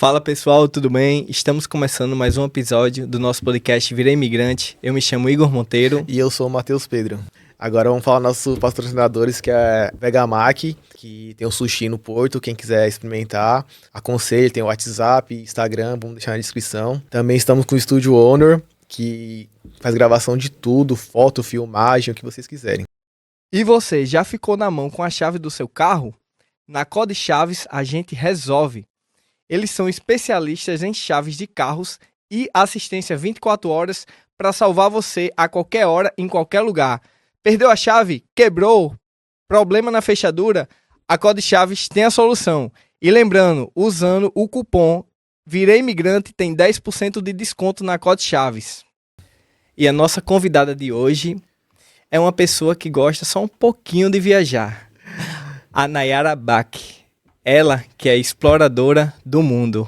Fala pessoal, tudo bem? Estamos começando mais um episódio do nosso podcast Virei Imigrante. Eu me chamo Igor Monteiro. E eu sou o Matheus Pedro. Agora vamos falar dos nossos patrocinadores, que é Vegamach, que tem o sushi no Porto, quem quiser experimentar. Aconselho, tem o WhatsApp, Instagram, vamos deixar na descrição. Também estamos com o Estúdio Honor, que faz gravação de tudo, foto, filmagem, o que vocês quiserem. E você, já ficou na mão com a chave do seu carro? Na Code Chaves a gente resolve. Eles são especialistas em chaves de carros e assistência 24 horas para salvar você a qualquer hora, em qualquer lugar. Perdeu a chave? Quebrou? Problema na fechadura? A Code Chaves tem a solução. E lembrando, usando o cupom Virei Imigrante tem 10% de desconto na Code Chaves. E a nossa convidada de hoje é uma pessoa que gosta só um pouquinho de viajar. A Nayara Bach. Ela que é exploradora do mundo.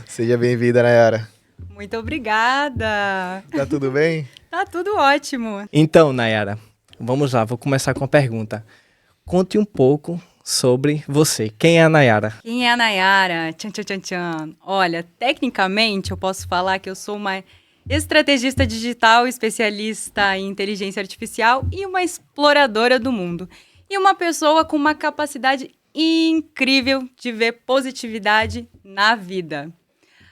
Seja bem-vinda, Nayara. Muito obrigada. Tá tudo bem? Tá tudo ótimo. Então, Nayara, vamos lá, vou começar com a pergunta. Conte um pouco sobre você. Quem é a Nayara? Quem é a Nayara? Tchan, tchan, tchan, tchan. Olha, tecnicamente eu posso falar que eu sou uma estrategista digital, especialista em inteligência artificial e uma exploradora do mundo. E uma pessoa com uma capacidade incrível de ver positividade na vida.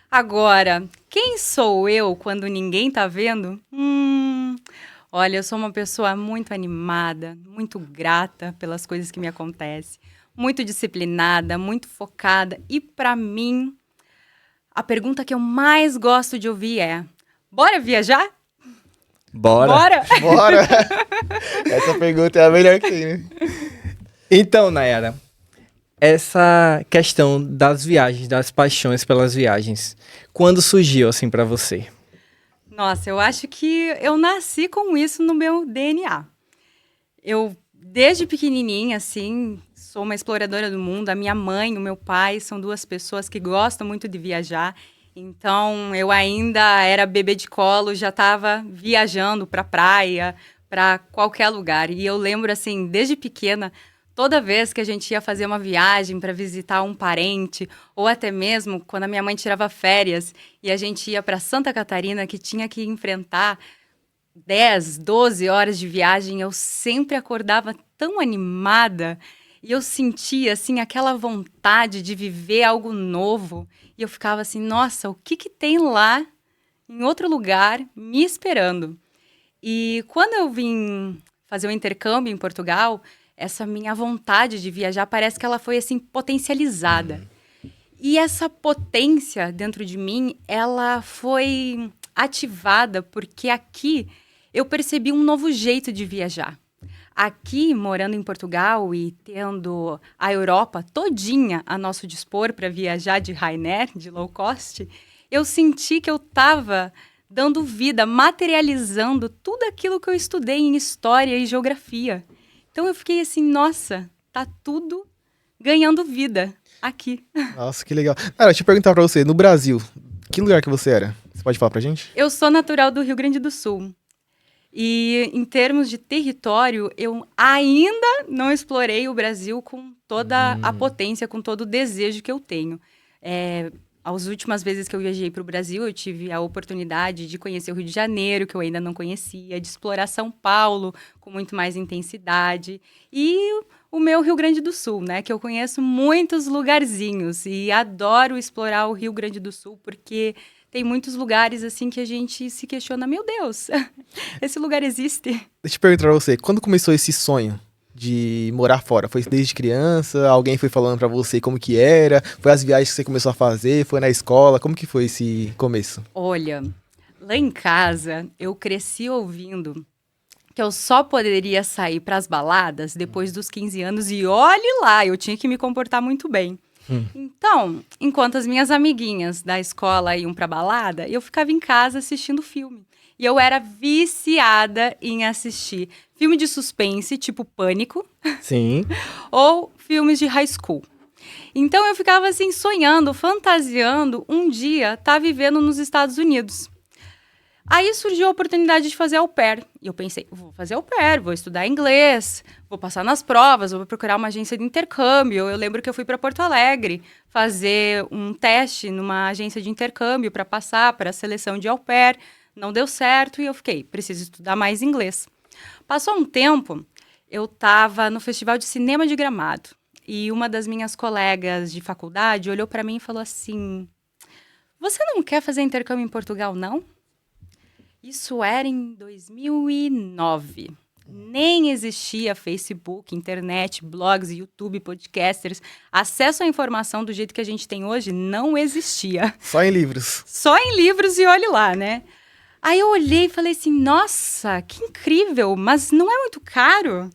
Agora, quem sou eu quando ninguém tá vendo? Olha, eu sou uma pessoa muito animada, muito grata pelas coisas que me acontecem, muito disciplinada, muito focada. E para mim, a pergunta que eu mais gosto de ouvir é: bora viajar? Bora! Bora! Bora! Essa pergunta é a melhor que tem, né? Então, Nayara, essa questão das viagens, das paixões pelas viagens, quando surgiu assim pra você? Nossa, eu acho que eu nasci com isso no meu DNA. Eu, desde pequenininha, assim, sou uma exploradora do mundo. A minha mãe e o meu pai são duas pessoas que gostam muito de viajar. Então, eu ainda era bebê de colo, já estava viajando para praia, para qualquer lugar. E eu lembro, assim, desde pequena, toda vez que a gente ia fazer uma viagem para visitar um parente, ou até mesmo quando a minha mãe tirava férias e a gente ia para Santa Catarina, que tinha que enfrentar 10, 12 horas de viagem, eu sempre acordava tão animada e eu sentia, assim, aquela vontade de viver algo novo. E eu ficava assim, nossa, o que tem lá, em outro lugar, me esperando? E quando eu vim fazer um intercâmbio em Portugal, essa minha vontade de viajar parece que ela foi, assim, potencializada. E essa potência dentro de mim, ela foi ativada porque aqui eu percebi um novo jeito de viajar. Aqui, morando em Portugal e tendo a Europa todinha a nosso dispor para viajar de Ryanair, de low cost, eu senti que eu estava dando vida, materializando tudo aquilo que eu estudei em história e geografia. Então eu fiquei assim, nossa, tá tudo ganhando vida aqui. Nossa, que legal. Cara, deixa eu perguntar pra você, no Brasil, que lugar que você era? Você pode falar pra gente? Eu sou natural do Rio Grande do Sul. E em termos de território, eu ainda não explorei o Brasil com toda a potência, com todo o desejo que eu tenho. As últimas vezes que eu viajei para o Brasil, eu tive a oportunidade de conhecer o Rio de Janeiro, que eu ainda não conhecia, de explorar São Paulo com muito mais intensidade. E o meu Rio Grande do Sul, né? Que eu conheço muitos lugarzinhos e adoro explorar o Rio Grande do Sul, porque tem muitos lugares, assim, que a gente se questiona, meu Deus, esse lugar existe? Deixa eu perguntar pra você, quando começou esse sonho de morar fora? Foi desde criança? Alguém foi falando pra você como que era? Foi as viagens que você começou a fazer? Foi na escola? Como que foi esse começo? Olha, lá em casa, eu cresci ouvindo que eu só poderia sair para as baladas depois dos 15 anos e olhe lá, eu tinha que me comportar muito bem. Então, enquanto as minhas amiguinhas da escola iam pra balada, eu ficava em casa assistindo filme. E eu era viciada em assistir filme de suspense, tipo Pânico. Sim. Ou filmes de high school. Então, eu ficava assim, sonhando, fantasiando, um dia tá vivendo nos Estados Unidos. Aí surgiu a oportunidade de fazer au pair. E eu pensei, vou fazer au pair, vou estudar inglês, vou passar nas provas, vou procurar uma agência de intercâmbio. Eu lembro que eu fui para Porto Alegre fazer um teste numa agência de intercâmbio para passar para a seleção de au pair. Não deu certo e eu fiquei, preciso estudar mais inglês. Passou um tempo, eu estava no Festival de Cinema de Gramado. E uma das minhas colegas de faculdade olhou para mim e falou assim, você não quer fazer intercâmbio em Portugal, não? Isso era em 2009. Nem existia Facebook, internet, blogs, YouTube, podcasters. Acesso à informação do jeito que a gente tem hoje não existia. Só em livros. Só em livros e olhe lá, né? Aí eu olhei e falei assim, nossa, que incrível, mas não é muito caro?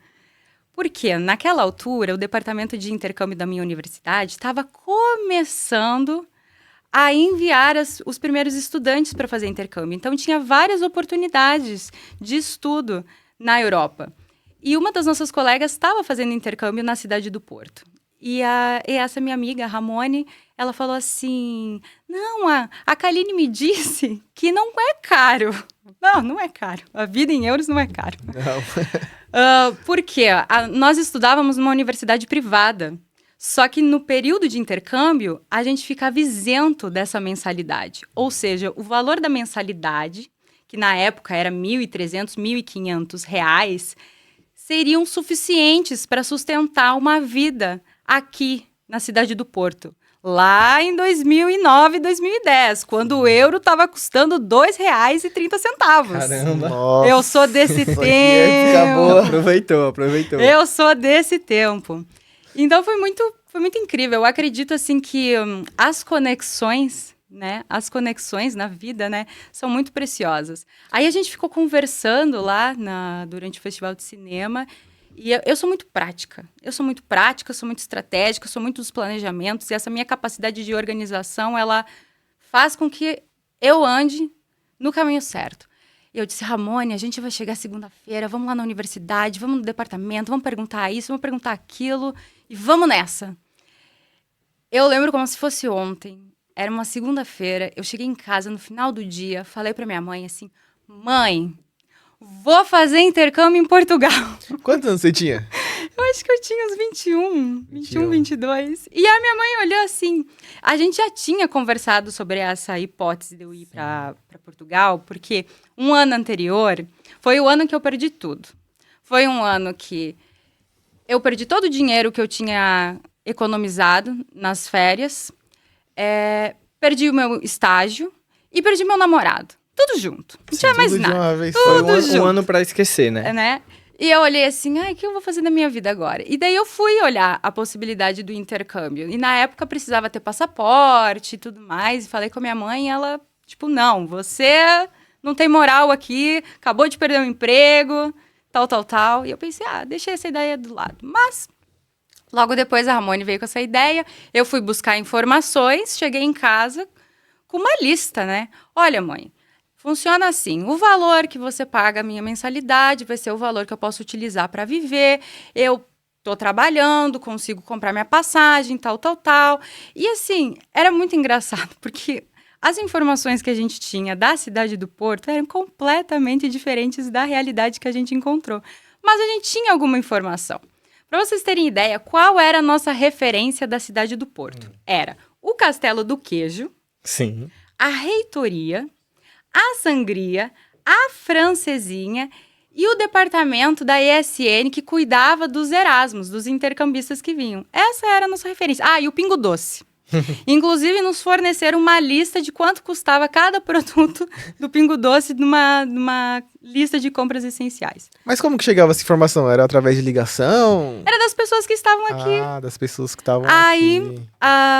Porque naquela altura, o departamento de intercâmbio da minha universidade estava começando a enviar os primeiros estudantes para fazer intercâmbio. Então, tinha várias oportunidades de estudo na Europa. E uma das nossas colegas estava fazendo intercâmbio na cidade do Porto. E essa minha amiga, a Ramone, ela falou assim, não, a Kaline me disse que não é caro. Não é caro. A vida em euros não é caro. Não. Por quê? Nós estudávamos numa universidade privada. Só que no período de intercâmbio, a gente ficava isento dessa mensalidade. Ou seja, o valor da mensalidade, que na época era R$ 1.300, R$ 1.500, seriam suficientes para sustentar uma vida aqui na cidade do Porto. Lá em 2009, 2010, quando o euro estava custando R$ 2,30. Caramba. Nossa, Eu sou desse que época boa. Aproveitou. Eu sou desse tempo. Então, foi muito incrível. Eu acredito, assim, que as conexões, né? As conexões na vida, né? São muito preciosas. Aí, a gente ficou conversando lá durante o Festival de Cinema. E eu sou muito prática. Sou muito estratégica, sou muito dos planejamentos. E essa minha capacidade de organização, ela faz com que eu ande no caminho certo. E eu disse, Ramone, a gente vai chegar segunda-feira, vamos lá na universidade, vamos no departamento, vamos perguntar isso, vamos perguntar aquilo, e vamos nessa. Eu lembro como se fosse ontem, era uma segunda-feira, eu cheguei em casa no final do dia, falei pra minha mãe assim, mãe, vou fazer intercâmbio em Portugal. Quantos anos você tinha? Eu acho que eu tinha uns 21, 22. E a minha mãe olhou assim. A gente já tinha conversado sobre essa hipótese de eu ir para Portugal, porque um ano anterior foi o ano que eu perdi tudo. Foi um ano que eu perdi todo o dinheiro que eu tinha economizado nas férias, perdi o meu estágio e perdi meu namorado. Tudo junto. Não tinha mais Tudo de nada. uma vez só. Tudo Foi junto. um ano pra esquecer, né? Né? E eu olhei assim, o que eu vou fazer da minha vida agora? E daí eu fui olhar a possibilidade do intercâmbio. E na época precisava ter passaporte e tudo mais. E falei com a minha mãe e ela, tipo, não, você não tem moral aqui, acabou de perder o emprego, tal. E eu pensei, deixei essa ideia do lado. Mas, logo depois a Ramone veio com essa ideia, eu fui buscar informações, cheguei em casa com uma lista, né? Olha, mãe, funciona assim, o valor que você paga a minha mensalidade vai ser o valor que eu posso utilizar para viver, eu tô trabalhando, consigo comprar minha passagem, tal. E assim, era muito engraçado, porque as informações que a gente tinha da cidade do Porto eram completamente diferentes da realidade que a gente encontrou. Mas a gente tinha alguma informação. Para vocês terem ideia, qual era a nossa referência da cidade do Porto? Era o Castelo do Queijo, Sim. a Reitoria, a Sangria, a Francesinha e o departamento da ESN que cuidava dos Erasmus, dos intercambistas que vinham. Essa era a nossa referência. E o Pingo Doce. Inclusive, nos forneceram uma lista de quanto custava cada produto do Pingo Doce numa lista de compras essenciais. Mas como que chegava essa informação? Era através de ligação? Era das pessoas que estavam aqui. Das pessoas que estavam Aí, aqui.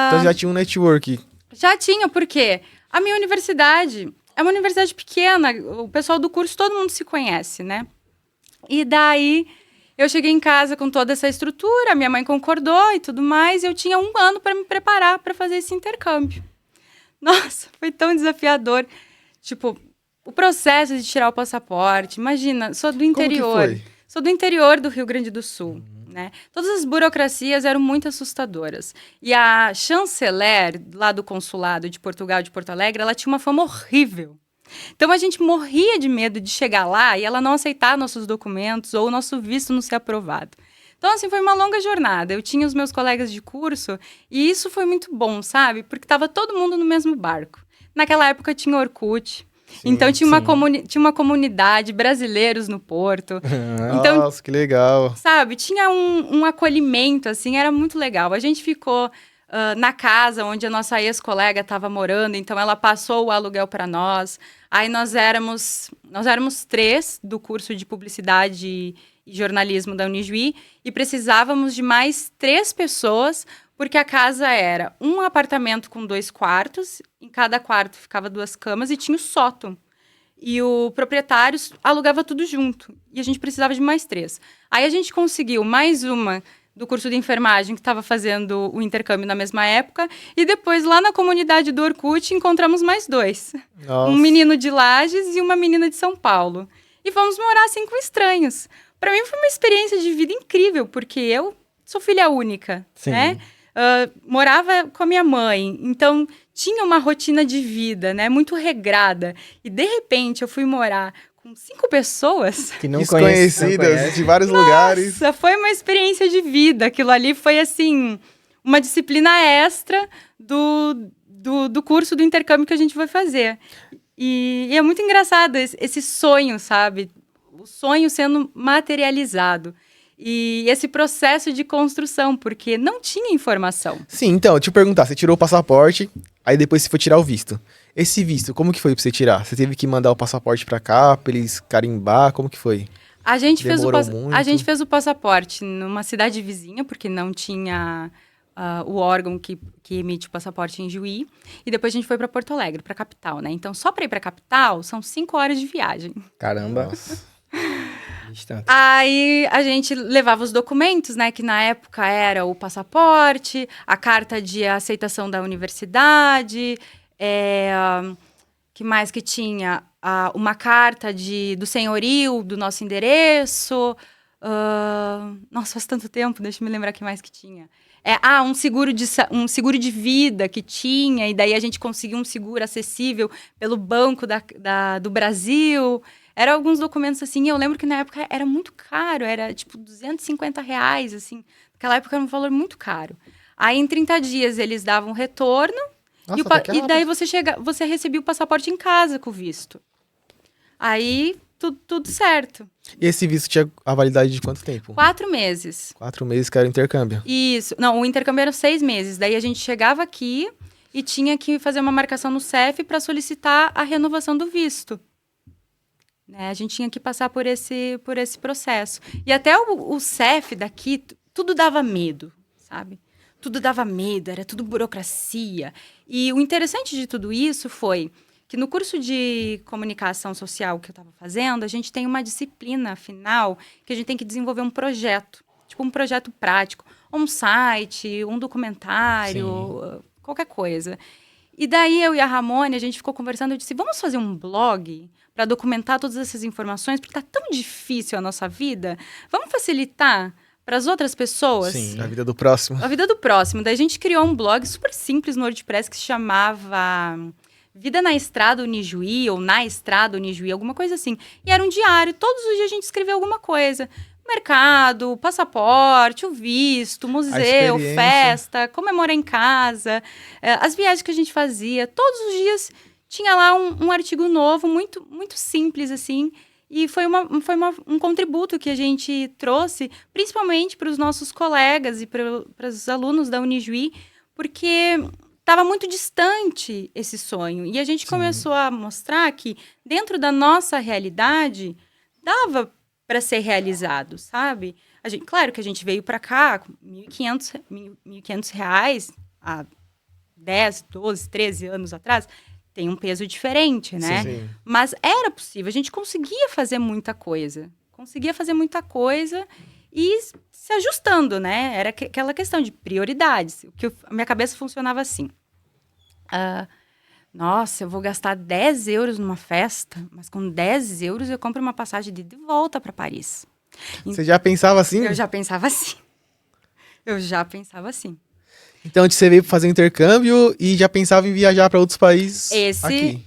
Então já tinha um network. Já tinha, porque a minha universidade é uma universidade pequena, o pessoal do curso, todo mundo se conhece, né? E daí, eu cheguei em casa com toda essa estrutura, minha mãe concordou e tudo mais, e eu tinha 1 ano para me preparar para fazer esse intercâmbio. Nossa, foi tão desafiador. Tipo, o processo de tirar o passaporte, imagina, sou do interior. Como que foi? Sou do interior do Rio Grande do Sul. Né? Todas as burocracias eram muito assustadoras. E a chanceler lá do consulado de Portugal, de Porto Alegre, ela tinha uma fama horrível. Então a gente morria de medo de chegar lá e ela não aceitar nossos documentos ou o nosso visto não ser aprovado. Então, assim, foi uma longa jornada. Eu tinha os meus colegas de curso e isso foi muito bom, sabe? Porque estava todo mundo no mesmo barco. Naquela época tinha Orkut. Então tinha uma comunidade, brasileiros no Porto. Então, nossa, que legal. sabe, tinha um acolhimento, assim, era muito legal. A gente ficou na casa onde a nossa ex-colega estava morando, então ela passou o aluguel para nós. Aí nós éramos 3 do curso de Publicidade e Jornalismo da Unijuí e precisávamos de mais 3 pessoas, porque a casa era um apartamento com 2 quartos, em cada quarto ficava 2 camas e tinha o sótão. E o proprietário alugava tudo junto. E a gente precisava de mais 3. Aí a gente conseguiu mais uma do curso de enfermagem que estava fazendo o intercâmbio na mesma época. E depois, lá na comunidade do Orkut, encontramos mais 2. Nossa. Um menino de Lages e uma menina de São Paulo. E fomos morar assim com estranhos. Para mim foi uma experiência de vida incrível, porque eu sou filha única, né? Morava com a minha mãe, então tinha uma rotina de vida, né, muito regrada. E de repente eu fui morar com 5 pessoas Que não Desconhecidas de vários lugares. Nossa, foi uma experiência de vida. Aquilo ali foi, assim, uma disciplina extra do curso do intercâmbio que a gente vai fazer. E é muito engraçado esse sonho, sabe? O sonho sendo materializado. E esse processo de construção, porque não tinha informação. Sim, então, deixa eu perguntar, você tirou o passaporte, aí depois você foi tirar o visto. Esse visto, como que foi pra você tirar? Você teve que mandar o passaporte pra cá, pra eles carimbar, como que foi? A gente Demorou fez o passaporte numa cidade vizinha, porque não tinha o órgão que emite o passaporte em Juí. E depois a gente foi para Porto Alegre, para a capital, né? Então, só para ir para a capital, são 5 horas de viagem. Caramba. Nossa. Distante. Aí a gente levava os documentos, né? Que na época era o passaporte, a carta de aceitação da universidade, que mais que tinha? Uma carta do senhorio, do nosso endereço. Nossa, faz tanto tempo, deixa eu me lembrar o que mais que tinha. Um seguro de vida que tinha, e daí a gente conseguiu um seguro acessível pelo Banco do Brasil. Eram alguns documentos assim, e eu lembro que na época era muito caro, era tipo R$250, assim. Naquela época era um valor muito caro. Aí em 30 dias eles davam retorno, Nossa, e daí você recebia o passaporte em casa com o visto. Aí tudo certo. E esse visto tinha a validade de quanto tempo? 4 meses. 4 meses que era o intercâmbio. Isso. Não, o intercâmbio era 6 meses. Daí a gente chegava aqui e tinha que fazer uma marcação no CEF para solicitar a renovação do visto. Né? A gente tinha que passar por esse processo. E até o CEF daqui, tudo dava medo, sabe? Tudo dava medo, era tudo burocracia. E o interessante de tudo isso foi que no curso de comunicação social que eu estava fazendo, a gente tem uma disciplina final que a gente tem que desenvolver um projeto, tipo um projeto prático, um site, um documentário, qualquer coisa. E daí eu e a Ramone, a gente ficou conversando, eu disse, vamos fazer um blog para documentar todas essas informações, porque está tão difícil a nossa vida, vamos facilitar para as outras pessoas? Sim, a vida do próximo. A vida do próximo. Daí a gente criou um blog super simples no WordPress que se chamava Vida na Estrada Unijuí, ou Na Estrada Unijuí, alguma coisa assim. E era um diário, todos os dias a gente escrevia alguma coisa. Mercado, passaporte, o visto, museu, festa, comemorar em casa, as viagens que a gente fazia. Todos os dias tinha lá um artigo novo, muito, muito simples, assim. E foi um contributo que a gente trouxe, principalmente para os nossos colegas e para os alunos da Unijuí, porque estava muito distante esse sonho. E a gente começou a mostrar que, dentro da nossa realidade, dava para ser realizado, sabe? Claro que a gente veio para cá com R$1.500 há 10, 12, 13 anos atrás. Tem um peso diferente, né? Sim. Mas era possível, a gente conseguia fazer muita coisa. E se ajustando, né? Era aquela questão de prioridades. A minha cabeça funcionava assim. Nossa, eu vou gastar 10 euros numa festa, mas com 10 euros eu compro uma passagem de volta para Paris. Você já pensava assim? Eu já pensava assim. Então, você veio fazer intercâmbio e já pensava em viajar para outros países aqui.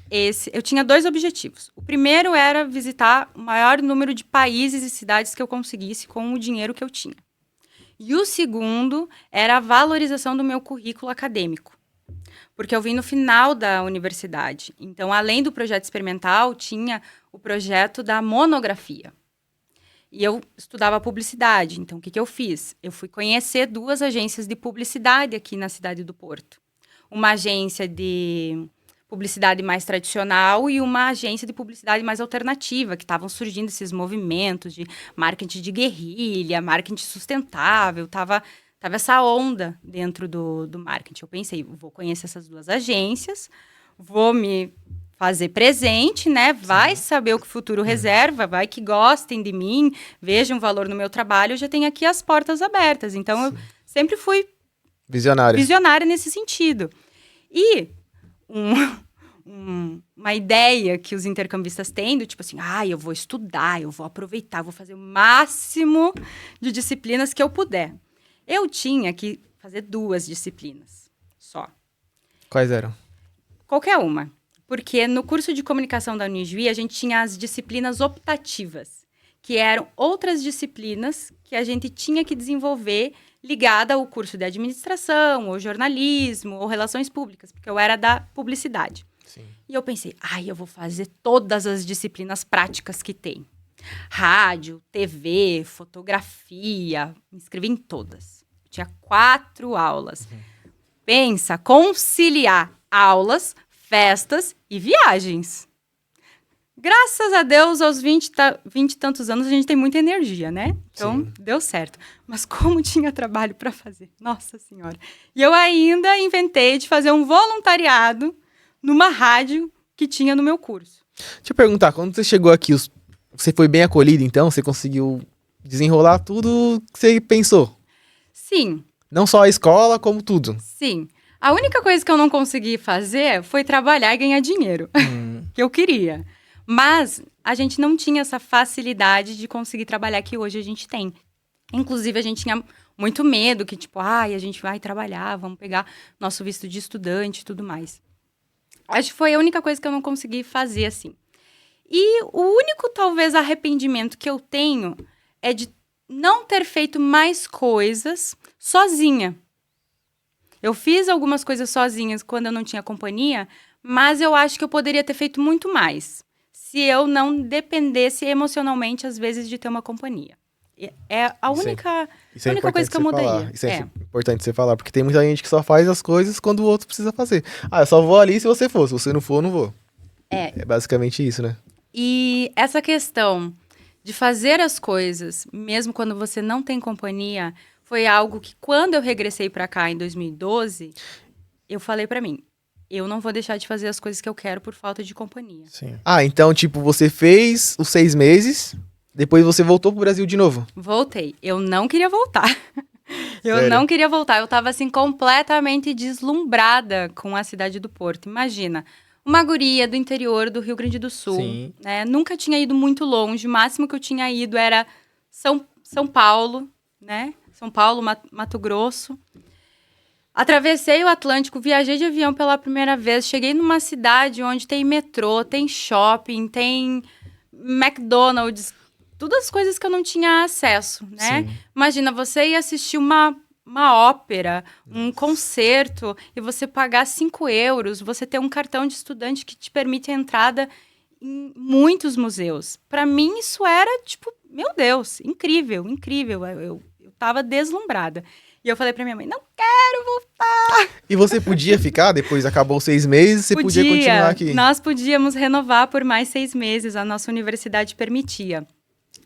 Eu tinha 2 objetivos. O primeiro era visitar o maior número de países e cidades que eu conseguisse com o dinheiro que eu tinha. E o segundo era a valorização do meu currículo acadêmico. Porque eu vim no final da universidade. Então, além do projeto experimental, tinha o projeto da monografia. E eu estudava publicidade. Então, o que eu fiz? Eu fui conhecer 2 agências de publicidade aqui na cidade do Porto. Uma agência de publicidade mais tradicional e uma agência de publicidade mais alternativa, que estavam surgindo esses movimentos de marketing de guerrilha, marketing sustentável, tava essa onda dentro do marketing. Eu pensei, vou conhecer essas 2 agências, vou me fazer presente, né? Vai saber o que o futuro reserva, vai que gostem de mim, vejam valor no meu trabalho, eu já tenho aqui as portas abertas. Então, eu sempre fui visionária nesse sentido. E uma ideia que os intercambistas têm, do tipo assim, eu vou estudar, eu vou aproveitar, vou fazer o máximo de disciplinas que eu puder. Eu tinha que fazer 2 disciplinas só. Quais eram? Qualquer uma. Porque no curso de comunicação da Unijuí, a gente tinha as disciplinas optativas, que eram outras disciplinas que a gente tinha que desenvolver ligada ao curso de administração, ou jornalismo, ou relações públicas, porque eu era da publicidade. Sim. E eu pensei, eu vou fazer todas as disciplinas práticas que tem. Rádio, TV, fotografia, me inscrevi em todas. Eu tinha 4 aulas. Pensa, conciliar aulas, festas e viagens. Graças a Deus, aos 20 e tantos anos, a gente tem muita energia, né? Então, deu certo. Mas como tinha trabalho para fazer? Nossa Senhora. E eu ainda inventei de fazer um voluntariado numa rádio que tinha no meu curso. Deixa eu perguntar, quando você chegou aqui, você foi bem acolhido, então? Você conseguiu desenrolar tudo que você pensou? Sim. Não só a escola, como tudo? Sim. A única coisa que eu não consegui fazer foi trabalhar e ganhar dinheiro, que eu queria. Mas a gente não tinha essa facilidade de conseguir trabalhar que hoje a gente tem. Inclusive, a gente tinha muito medo que, tipo, a gente vai trabalhar, vamos pegar nosso visto de estudante e tudo mais. Acho que foi a única coisa que eu não consegui fazer, assim. E o único, talvez, arrependimento que eu tenho é de não ter feito mais coisas sozinha. Eu fiz algumas coisas sozinhas quando eu não tinha companhia, mas eu acho que eu poderia ter feito muito mais se eu não dependesse emocionalmente, às vezes, de ter uma companhia. É a única coisa que eu mudaria. Isso é importante você falar, porque tem muita gente que só faz as coisas quando o outro precisa fazer. Eu só vou ali se você for. Se você não for, eu não vou. É basicamente isso, né? E essa questão de fazer as coisas, mesmo quando você não tem companhia, foi algo que, quando eu regressei pra cá em 2012, eu falei pra mim, eu não vou deixar de fazer as coisas que eu quero por falta de companhia. Sim. Então, tipo, você fez os 6 meses, depois você voltou pro Brasil de novo? Voltei. Eu não queria voltar. Sério? Não queria voltar. Eu tava, assim, completamente deslumbrada com a cidade do Porto. Imagina, uma guria do interior do Rio Grande do Sul, né? Nunca tinha ido muito longe. O máximo que eu tinha ido era São Paulo, né? São Paulo, Mato Grosso. Atravessei o Atlântico, viajei de avião pela primeira vez, cheguei numa cidade onde tem metrô, tem shopping, tem McDonald's, todas as coisas que eu não tinha acesso, né? Sim. Imagina, você ir assistir uma ópera, um concerto, e você pagar 5 euros, você ter um cartão de estudante que te permite a entrada em muitos museus. Para mim, isso era, tipo, meu Deus, incrível, incrível. Eu tava deslumbrada. E eu falei pra minha mãe, não quero voltar. E você podia ficar? Depois acabou 6 meses, você podia continuar aqui? Nós podíamos renovar por mais 6 meses, a nossa universidade permitia.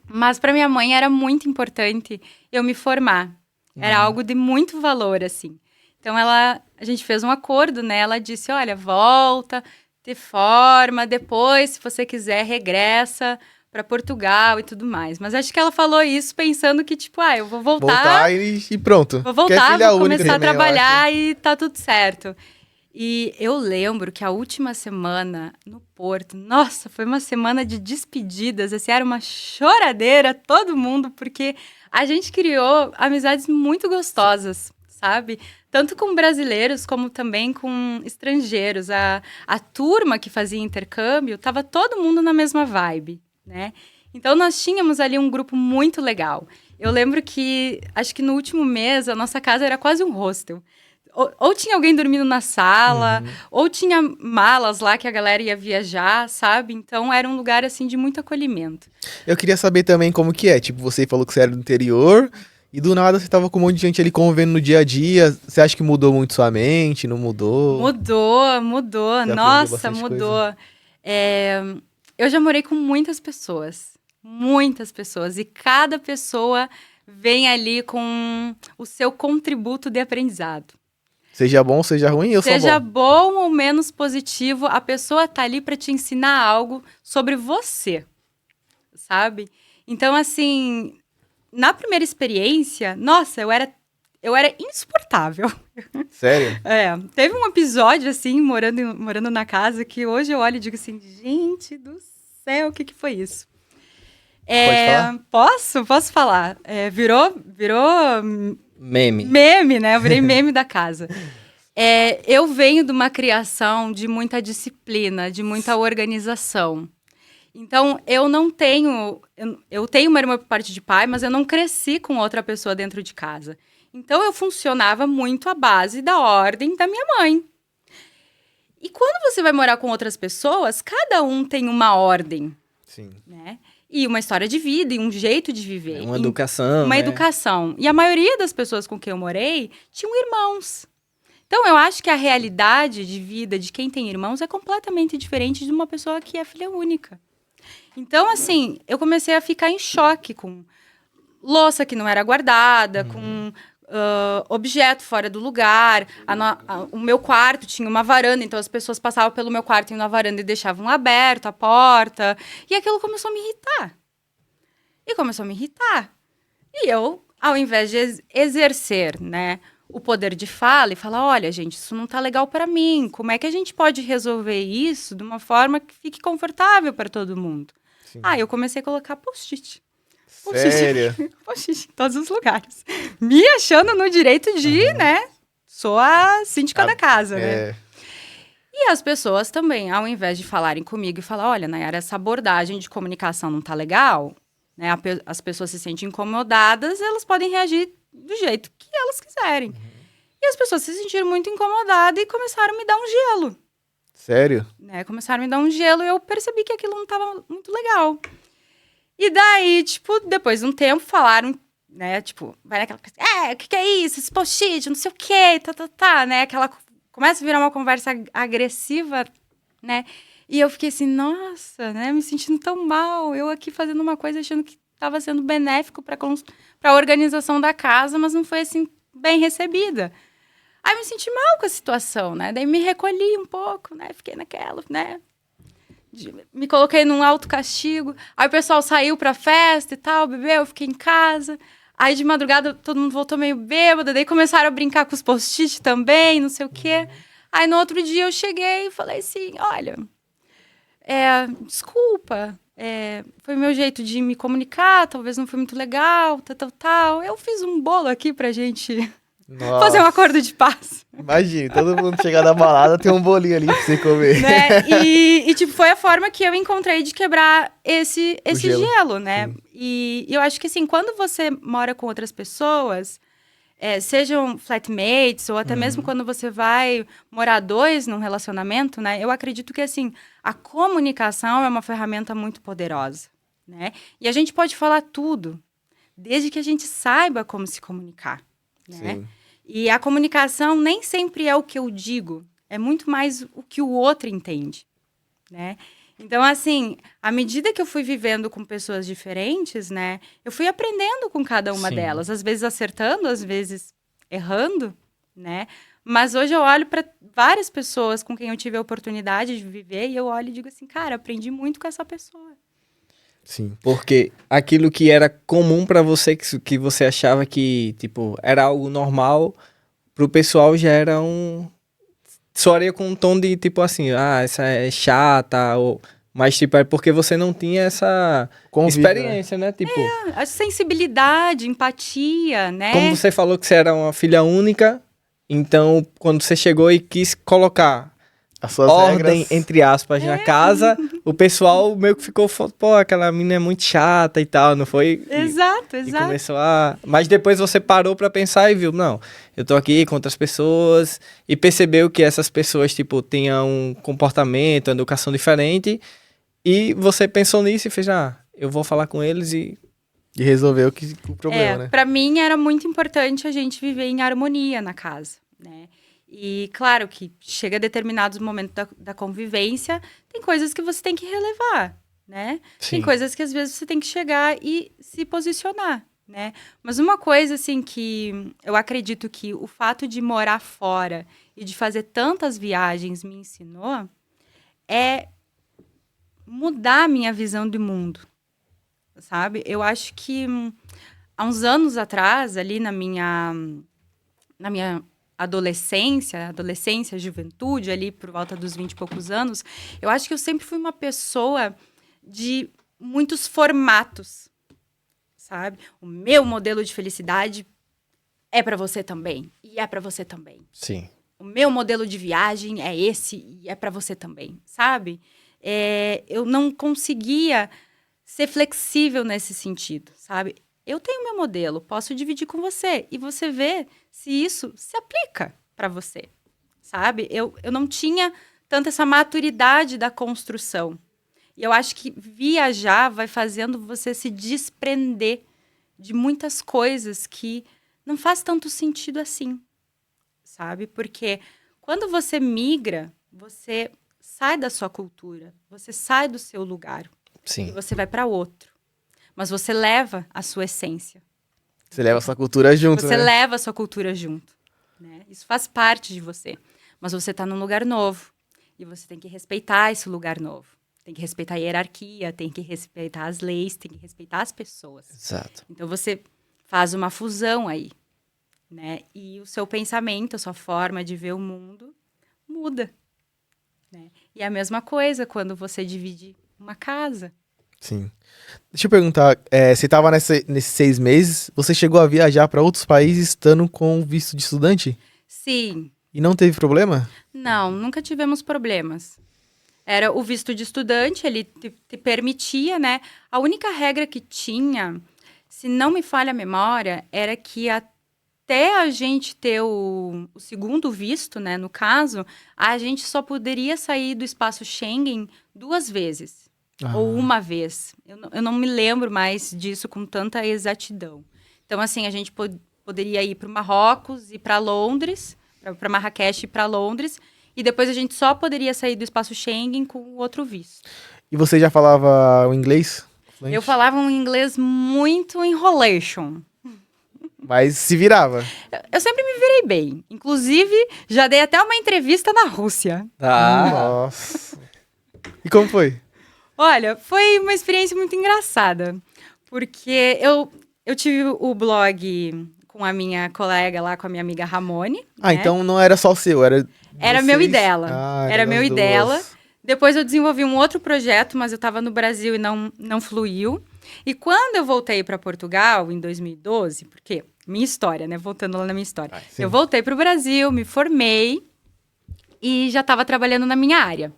Mas pra minha mãe era muito importante eu me formar. Era algo de muito valor, assim. Então, a gente fez um acordo, né? Ela disse, olha, volta, te forma, depois, se você quiser, regressa para Portugal e tudo mais. Mas acho que ela falou isso pensando que, tipo, eu vou voltar e pronto. Vou voltar, vou começar a trabalhar e tá tudo certo. E eu lembro que a última semana no Porto, nossa, foi uma semana de despedidas, assim, era uma choradeira, todo mundo, porque a gente criou amizades muito gostosas, sabe? Tanto com brasileiros como também com estrangeiros. A turma que fazia intercâmbio, tava todo mundo na mesma vibe, né? Então, nós tínhamos ali um grupo muito legal. Eu lembro que, acho que no último mês, a nossa casa era quase um hostel. Ou tinha alguém dormindo na sala, ou tinha malas lá que a galera ia viajar, sabe? Então, era um lugar, assim, de muito acolhimento. Eu queria saber também como que é. Tipo, você falou que você era do interior e do nada você tava com um monte de gente ali convivendo no dia a dia. Você acha que mudou muito sua mente? Não mudou? Mudou. Você Nossa, aprendeu bastante mudou. coisa? Eu já morei com muitas pessoas. E cada pessoa vem ali com o seu contributo de aprendizado. Seja bom, seja ruim, eu sou bom. Seja bom ou menos positivo, a pessoa tá ali para te ensinar algo sobre você, sabe? Então, assim, na primeira experiência, nossa, eu era insuportável. Sério? Teve um episódio, assim, morando na casa, que hoje eu olho e digo assim, gente do céu, o que foi isso? Pode falar? Posso falar. Virou meme, né? Eu virei meme da casa. Eu venho de uma criação de muita disciplina, de muita organização. Então, eu não tenho... Eu tenho uma irmã por parte de pai, mas eu não cresci com outra pessoa dentro de casa. Então, eu funcionava muito à base da ordem da minha mãe. E quando você vai morar com outras pessoas, cada um tem uma ordem. Sim. Né? E uma história de vida, e um jeito de viver. Uma educação, Uma né? educação. E a maioria das pessoas com quem eu morei tinham irmãos. Então, eu acho que a realidade de vida de quem tem irmãos é completamente diferente de uma pessoa que é filha única. Então, assim, eu comecei a ficar em choque com louça que não era guardada, com objeto fora do lugar. O meu quarto tinha uma varanda, então as pessoas passavam pelo meu quarto indo na varanda e deixavam aberto a porta. E aquilo começou a me irritar. E eu, ao invés de exercer, né, o poder de fala e falar, olha, gente, isso não tá legal para mim. Como é que a gente pode resolver isso de uma forma que fique confortável para todo mundo? Sim. Eu comecei a colocar post-it. Sério? Post-it em todos os lugares. Me achando no direito de, né, sou a síndica da casa, né? E as pessoas também, ao invés de falarem comigo e falar, olha, Nayara, essa abordagem de comunicação não tá legal, né? As pessoas se sentem incomodadas, elas podem reagir do jeito que elas quiserem. E as pessoas se sentiram muito incomodadas e começaram a me dar um gelo. Sério? Né? Começaram a me dar um gelo e eu percebi que aquilo não estava muito legal. E daí, tipo, depois de um tempo, falaram, né? Tipo, vai naquela coisa, o que é isso? Esse post-it, não sei o quê, né? Começa a virar uma conversa agressiva, né? E eu fiquei assim, nossa, né? Me sentindo tão mal. Eu aqui fazendo uma coisa achando que estava sendo benéfico para a organização da casa, mas não foi, assim, bem recebida. Aí me senti mal com a situação, né? Daí me recolhi um pouco, né? Fiquei naquela, né? Me coloquei num autocastigo. Aí o pessoal saiu pra festa e tal, bebeu, eu fiquei em casa. Aí de madrugada todo mundo voltou meio bêbado, daí começaram a brincar com os post-it também, não sei o quê. Aí no outro dia eu cheguei e falei assim, olha, desculpa, foi o meu jeito de me comunicar, talvez não foi muito legal, tal. Eu fiz um bolo aqui pra gente... Nossa. Fazer um acordo de paz. Imagina, todo mundo chegar na balada, tem um bolinho ali pra você comer. Né? E tipo, foi a forma que eu encontrei de quebrar esse gelo, né? Sim. E eu acho que, assim, quando você mora com outras pessoas, sejam flatmates, ou até mesmo quando você vai morar dois num relacionamento, né? Eu acredito que, assim, a comunicação é uma ferramenta muito poderosa, né? E a gente pode falar tudo, desde que a gente saiba como se comunicar, né? Sim. E a comunicação nem sempre é o que eu digo, é muito mais o que o outro entende, né? Então, assim, à medida que eu fui vivendo com pessoas diferentes, né, eu fui aprendendo com cada uma delas, às vezes acertando, às vezes errando, né? Mas hoje eu olho para várias pessoas com quem eu tive a oportunidade de viver e eu olho e digo assim, cara, aprendi muito com essa pessoa. Sim. Porque aquilo que era comum pra você, que você achava que, tipo, era algo normal, pro pessoal já era soaria com um tom de, tipo assim, essa é chata, Mas, tipo, é porque você não tinha essa Convívio, experiência, né? Tipo, A sensibilidade, empatia, né? como você falou que você era uma filha única, então, quando você chegou e quis colocar As suas ordem, regras. entre aspas, na casa, o pessoal meio que ficou, pô, aquela menina é muito chata e tal, não foi? Exato, E exato. começou a... Mas depois você parou pra pensar e viu, não, eu tô aqui com outras pessoas, e percebeu que essas pessoas, tipo, tinham um comportamento, uma educação diferente, e você pensou nisso e fez, eu vou falar com eles e... E resolveu o problema, né? Pra mim era muito importante a gente viver em harmonia na casa, né? E claro que chega a determinados momentos da convivência, tem coisas que você tem que relevar, né? Tem Sim. coisas que às vezes você tem que chegar e se posicionar, né? Mas uma coisa, assim, que eu acredito que o fato de morar fora e de fazer tantas viagens me ensinou é mudar a minha visão do mundo, sabe? Eu acho que há uns anos atrás, ali na minha adolescência, juventude, ali por volta dos 20 e poucos anos, eu acho que eu sempre fui uma pessoa de muitos formatos, sabe? O meu modelo de felicidade é para você também, e é para você também. Sim. O meu modelo de viagem é esse e é para você também, sabe? Eu não conseguia ser flexível nesse sentido, sabe? Eu tenho meu modelo, posso dividir com você e você vê se isso se aplica para você, sabe? Eu não tinha tanto essa maturidade da construção. E eu acho que viajar vai fazendo você se desprender de muitas coisas que não faz tanto sentido assim, sabe? Porque quando você migra, você sai da sua cultura, você sai do seu lugar e Sim. você vai para outro. Mas você leva a sua essência. Você leva a sua cultura junto, Você né? leva a sua cultura junto, né? Isso faz parte de você. Mas você está num lugar novo. E você tem que respeitar esse lugar novo. Tem que respeitar a hierarquia, tem que respeitar as leis, tem que respeitar as pessoas. Exato. Então, você faz uma fusão aí, né? E o seu pensamento, a sua forma de ver o mundo muda, né? E é a mesma coisa quando você divide uma casa. Sim. Deixa eu perguntar, você estava nesses 6 meses, você chegou a viajar para outros países estando com visto de estudante? Sim. E não teve problema? Não, nunca tivemos problemas. Era o visto de estudante, ele te permitia, né? A única regra que tinha, se não me falha a memória, era que até a gente ter o segundo visto, né? No caso, a gente só poderia sair do espaço Schengen 2 vezes. Ou uma vez. Eu não me lembro mais disso com tanta exatidão. Então, assim, a gente poderia ir para o Marrocos e para Londres, para Marrakech e para Londres, e depois a gente só poderia sair do espaço Schengen com o outro visto. E você já falava o inglês? Fluente? Eu falava um inglês muito enrolation. Mas se virava. Eu sempre me virei bem. Inclusive, já dei até uma entrevista na Rússia. Nossa. E como foi? Olha, foi uma experiência muito engraçada. Porque eu tive o blog com a minha colega lá, com a minha amiga Ramone. Ah, né? então não era só o seu, era meu e vocês? dela. Era das meu e duas. dela. Depois eu desenvolvi um outro projeto, mas eu estava no Brasil e não fluiu. E quando eu voltei para Portugal, em 2012, porque minha história, né? Voltando lá na minha história. Sim. Eu voltei para o Brasil, me formei e já estava trabalhando na minha área.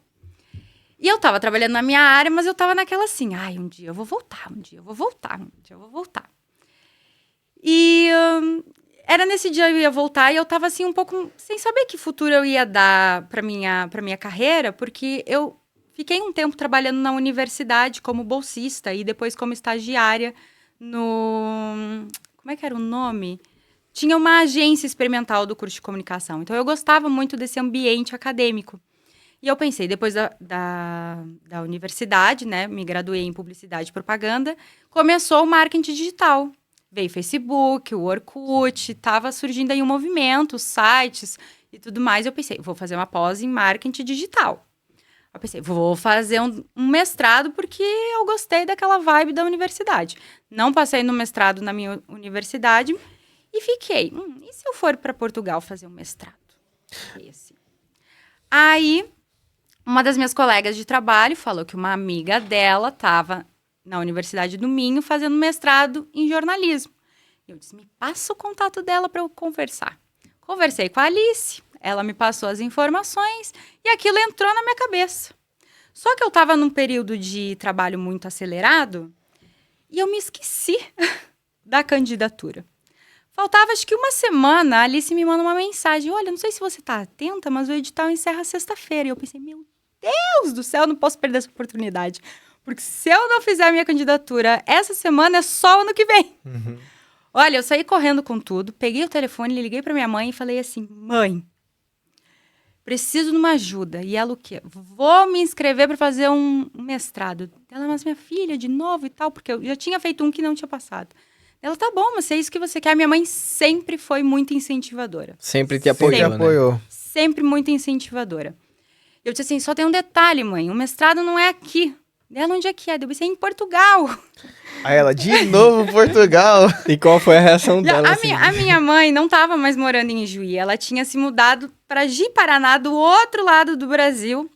E eu estava trabalhando na minha área, mas eu estava naquela assim, um dia eu vou voltar, um dia eu vou voltar, um dia eu vou voltar. E era nesse dia eu ia voltar e eu estava assim um pouco sem saber que futuro eu ia dar para minha carreira, porque eu fiquei um tempo trabalhando na universidade como bolsista e depois como estagiária no... Como é que era o nome? Tinha uma agência experimental do curso de comunicação. Então, eu gostava muito desse ambiente acadêmico. E eu pensei, depois da universidade, né? Me graduei em publicidade e propaganda. Começou o marketing digital. Veio o Facebook, o Orkut, estava surgindo aí um movimento, sites e tudo mais. Eu pensei, vou fazer uma pós em marketing digital. Eu pensei, vou fazer um mestrado porque eu gostei daquela vibe da universidade. Não passei no mestrado na minha universidade e fiquei. E se eu for para Portugal fazer um mestrado? Aí, Uma das minhas colegas de trabalho falou que uma amiga dela estava na Universidade do Minho fazendo mestrado em jornalismo. Eu disse, me passa o contato dela para eu conversar. Conversei com a Alice, ela me passou as informações e aquilo entrou na minha cabeça. Só que eu estava num período de trabalho muito acelerado e eu me esqueci da candidatura. Faltava acho que uma semana, a Alice me manda uma mensagem. Olha, não sei se você está atenta, mas o edital encerra sexta-feira. E eu pensei, meu Deus do céu, eu não posso perder essa oportunidade. Porque se eu não fizer a minha candidatura essa semana, é só ano que vem. Uhum. Olha, eu saí correndo com tudo, peguei o telefone, liguei para minha mãe e falei assim, mãe, preciso de uma ajuda. E ela o quê? Vou me inscrever para fazer um mestrado. Ela, mas minha filha, de novo e tal, porque eu já tinha feito um que não tinha passado. Ela, tá bom, mas se é isso que você quer. Minha mãe sempre foi muito incentivadora. Sempre te apoiou, né? Sempre muito incentivadora. Eu disse assim, só tem um detalhe, mãe, o mestrado não é aqui. Ela, onde é que é? Eu disse, é em Portugal. Aí ela, de novo Portugal. E qual foi a reação dela? A minha mãe não estava mais morando em Juí. Ela tinha se mudado para Ji-Paraná, do outro lado do Brasil,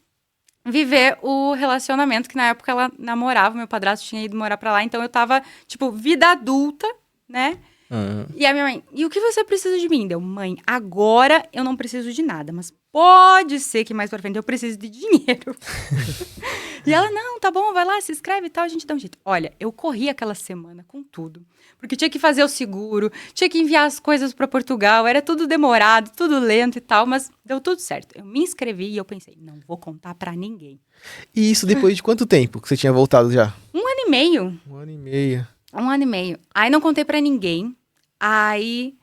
viver o relacionamento que na época ela namorava. Meu padrasto tinha ido morar para lá. Então eu tava, tipo, vida adulta, né? Uhum. E a minha mãe, e o que você precisa de mim? Deu, mãe, agora eu não preciso de nada, mas pode ser que mais pra frente eu precise de dinheiro. E ela, não, tá bom, vai lá, se inscreve e tal, a gente dá um jeito. Olha, eu corri aquela semana com tudo, porque tinha que fazer o seguro, tinha que enviar as coisas pra Portugal, era tudo demorado, tudo lento e tal, mas deu tudo certo. Eu me inscrevi e eu pensei, não vou contar pra ninguém. E isso depois de quanto tempo que você tinha voltado já? 1 ano e meio. 1 ano e meio. 1 ano e meio. Aí não contei pra ninguém. Aí,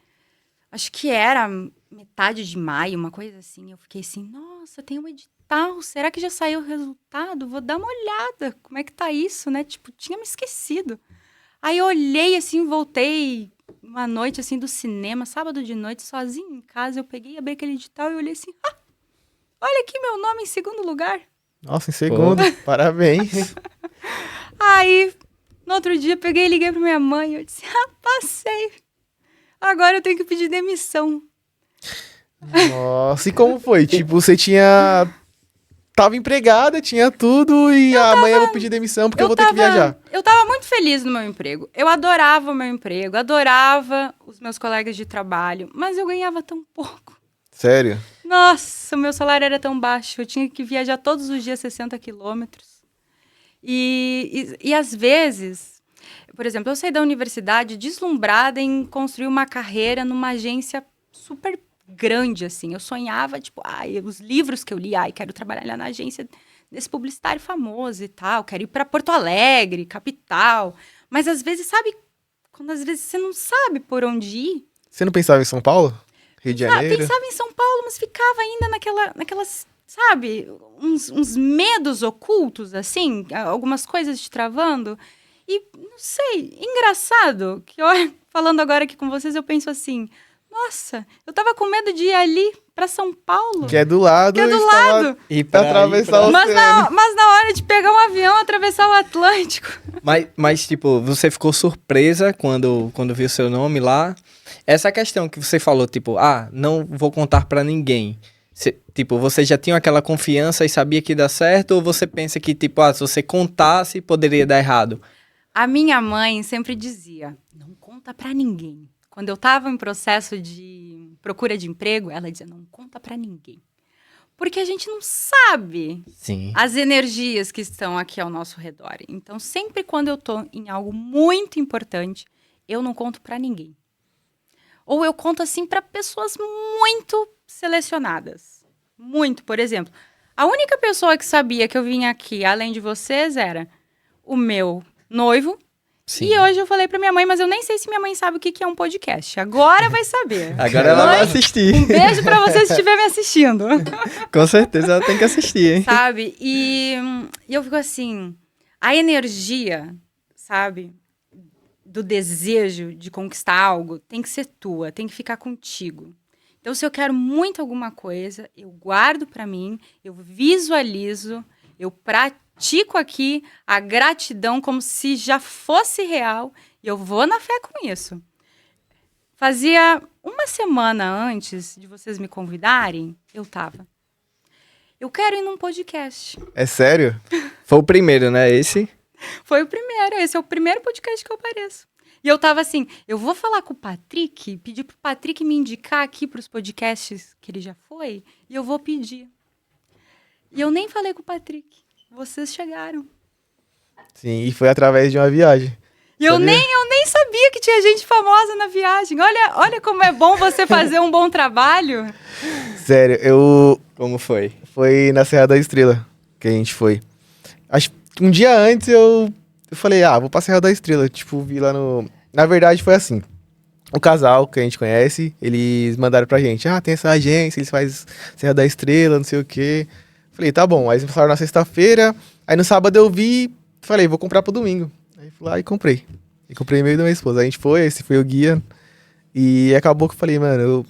acho que era metade de maio, uma coisa assim. Eu fiquei assim, nossa, tem um edital. Será que já saiu o resultado? Vou dar uma olhada. Como é que tá isso, né? Tipo, tinha me esquecido. Aí eu olhei assim, voltei uma noite assim do cinema, sábado de noite, sozinha em casa. Eu peguei, abri aquele edital e olhei assim, olha aqui meu nome em segundo lugar. Nossa, em segundo. Parabéns. Aí, no outro dia, peguei e liguei pra minha mãe. Eu disse, passei. Agora eu tenho que pedir demissão. Nossa, e como foi? Tipo, você tinha... Tava empregada, tinha tudo e amanhã eu vou pedir demissão porque eu vou ter que viajar. Eu tava muito feliz no meu emprego. Eu adorava o meu emprego, adorava os meus colegas de trabalho, mas eu ganhava tão pouco. Sério? Nossa, o meu salário era tão baixo. Eu tinha que viajar todos os dias 60 quilômetros. E às vezes... Por exemplo, eu saí da universidade deslumbrada em construir uma carreira numa agência super grande, assim. Eu sonhava, tipo, os livros que eu li, quero trabalhar lá na agência desse publicitário famoso e tal, quero ir para Porto Alegre, capital. Mas às vezes, sabe, quando às vezes você não sabe por onde ir. Você não pensava em São Paulo? Rio de Janeiro? Pensava em São Paulo, mas ficava ainda naquelas, sabe, uns medos ocultos, assim, algumas coisas te travando. E, não sei, engraçado, que eu, falando agora aqui com vocês, eu penso assim, nossa, eu tava com medo de ir ali pra São Paulo. Que é do lado. Que é do lado. E pra atravessar o mas oceano. mas na hora de pegar um avião, atravessar o Atlântico. Mas, tipo, você ficou surpresa quando viu seu nome lá. Essa questão que você falou, tipo, não vou contar pra ninguém. Tipo, você já tinha aquela confiança e sabia que ia dar certo? Ou você pensa que, tipo, se você contasse, poderia dar errado? A minha mãe sempre dizia, não conta pra ninguém. Quando eu estava em processo de procura de emprego, ela dizia, não conta pra ninguém. Porque a gente não sabe as energias que estão aqui ao nosso redor. Então, sempre quando eu tô em algo muito importante, eu não conto pra ninguém. Ou eu conto, assim, pra pessoas muito selecionadas. Muito, por exemplo. A única pessoa que sabia que eu vinha aqui, além de vocês, era o meu noivo. Sim. E hoje eu falei pra minha mãe, mas eu nem sei se minha mãe sabe o que é um podcast. Agora vai saber. Agora ela vai assistir. Um beijo pra você se estiver me assistindo. Com certeza ela tem que assistir, hein? Sabe? E eu fico assim, a energia, sabe? Do desejo de conquistar algo tem que ser tua, tem que ficar contigo. Então, se eu quero muito alguma coisa, eu guardo pra mim, eu visualizo, eu pratico aqui a gratidão como se já fosse real e eu vou na fé com isso. Fazia uma semana antes de vocês me convidarem, eu tava. eu quero ir num podcast. É sério? Foi o primeiro, né? Esse? Foi o primeiro, esse é o primeiro podcast que eu apareço. E eu tava assim, eu vou falar com o Patrick, pedir pro Patrick me indicar aqui pros podcasts que ele já foi, e eu vou pedir. E eu nem falei com o Patrick. Vocês chegaram. Sim, e foi através de uma viagem. E eu Sabia? nem sabia que tinha gente famosa na viagem. Olha como é bom você fazer um bom trabalho. Sério, Como foi? foi na Serra da Estrela que a gente foi. Acho que um dia antes eu falei, vou pra Serra da Estrela. Tipo, vi lá no... Na verdade foi assim, o casal que a gente conhece, eles mandaram pra gente, tem essa agência, eles fazem Serra da Estrela, não sei o quê. Falei, tá bom. Aí eles passaram na sexta-feira, aí no sábado eu vi, falei, vou comprar pro domingo. Aí fui lá e comprei. E comprei meio da minha esposa. A gente foi, esse foi o guia. E acabou que eu falei, mano,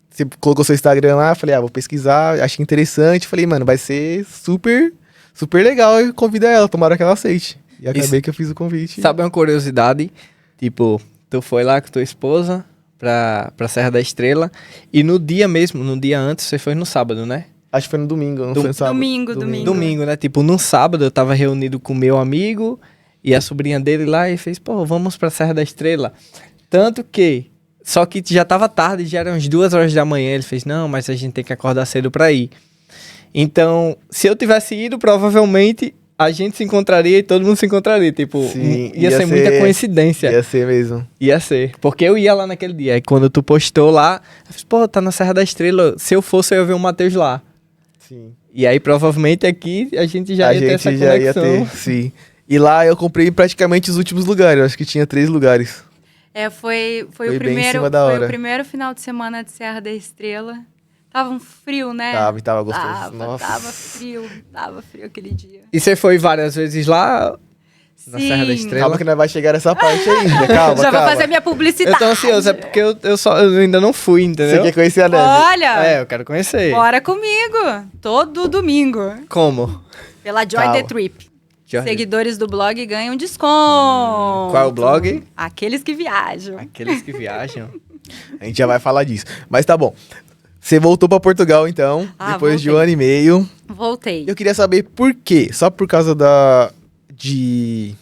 você colocou seu Instagram lá, falei, vou pesquisar, achei interessante. Falei, mano, vai ser super, super legal. E convida ela, tomara que ela aceite. E acabei que eu fiz o convite. Sabe uma curiosidade? Tipo, tu foi lá com tua esposa pra Serra da Estrela e no dia mesmo, no dia antes, você foi no sábado, né? Acho que foi no domingo, não foi no sábado. Domingo. Domingo, né? Tipo, num sábado eu tava reunido com meu amigo e a sobrinha dele lá e fez, pô, vamos pra Serra da Estrela. Tanto que, só que já tava tarde, já eram as 2 horas da manhã. Ele fez, não, mas a gente tem que acordar cedo pra ir. Então, se eu tivesse ido, provavelmente a gente se encontraria e todo mundo se encontraria. Tipo, Sim, ia ser muita coincidência. Ia ser mesmo. Ia ser. Porque eu ia lá naquele dia. Aí quando tu postou lá, eu falei, pô, tá na Serra da Estrela. Se eu fosse, eu ia ver o Matheus lá. Sim. E aí, provavelmente, aqui a gente já A ia ter essa gente já ia conexão. ter, sim. E lá eu comprei praticamente os últimos lugares. Eu acho que tinha 3 lugares. Foi Foi o bem em primeiro, cima da foi hora. o primeiro final de semana de Serra da Estrela. Tava um frio, né? Tava gostoso. Nossa. Tava frio aquele dia. E você foi várias vezes lá na Sim. Serra da Estrela? Calma que nós vai chegar nessa parte ainda. Calma, Já calma. vou fazer minha Eu publicidade. tô ansioso, é porque eu ainda não fui, entendeu? Você quer conhecer a neve? Olha, É, eu quero conhecer. bora comigo. Todo domingo. Como? Pela Joy Calma. the Trip. Jorge? Seguidores do blog ganham desconto. Qual é o blog? Aqueles que viajam. Aqueles que viajam. A gente já vai falar disso. Mas tá bom. Você voltou pra Portugal, então, depois de voltei. 1 ano e meio. Voltei. Eu queria saber por quê. Só por causa de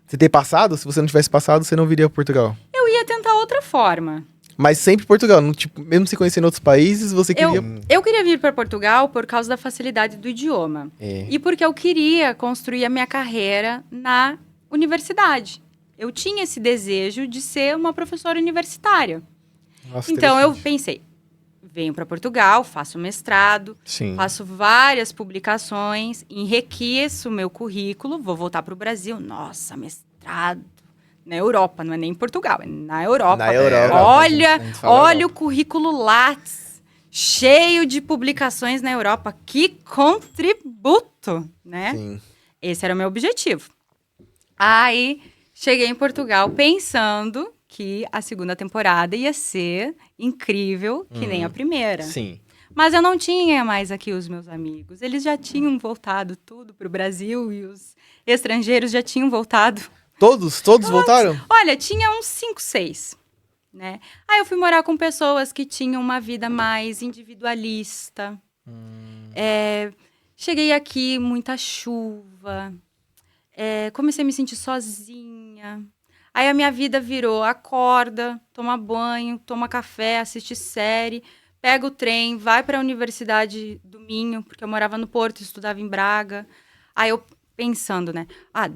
você ter passado? Se você não tivesse passado, você não viria pra Portugal. Eu ia tentar outra forma. Mas sempre Portugal. Não, tipo, mesmo se conhecendo outros países, você queria... Eu queria vir para Portugal por causa da facilidade do idioma. É. E porque eu queria construir a minha carreira na universidade. Eu tinha esse desejo de ser uma professora universitária. Nossa, Então eu interessante. pensei, venho para Portugal, faço mestrado, Sim. faço várias publicações, enriqueço o meu currículo, vou voltar para o Brasil. Nossa, mestrado na Europa, não é nem em Portugal, é na Europa. Na Europa. Olha, A gente fala olha Europa. o currículo Lattes, cheio de publicações na Europa. Que contributo, né? Sim. Esse era o meu objetivo. Aí, cheguei em Portugal pensando que a segunda temporada ia ser incrível, que nem a primeira. Sim. Mas eu não tinha mais aqui os meus amigos. Eles já tinham voltado tudo para o Brasil e os estrangeiros já tinham voltado. Todos voltaram? Olha, tinha uns 5, 6, né? Aí eu fui morar com pessoas que tinham uma vida mais individualista. Cheguei aqui, muita chuva. Comecei a me sentir sozinha. Aí a minha vida virou acorda, toma banho, toma café, assiste série, pega o trem, vai para a Universidade do Minho, porque eu morava no Porto, estudava em Braga. Aí eu pensando, né?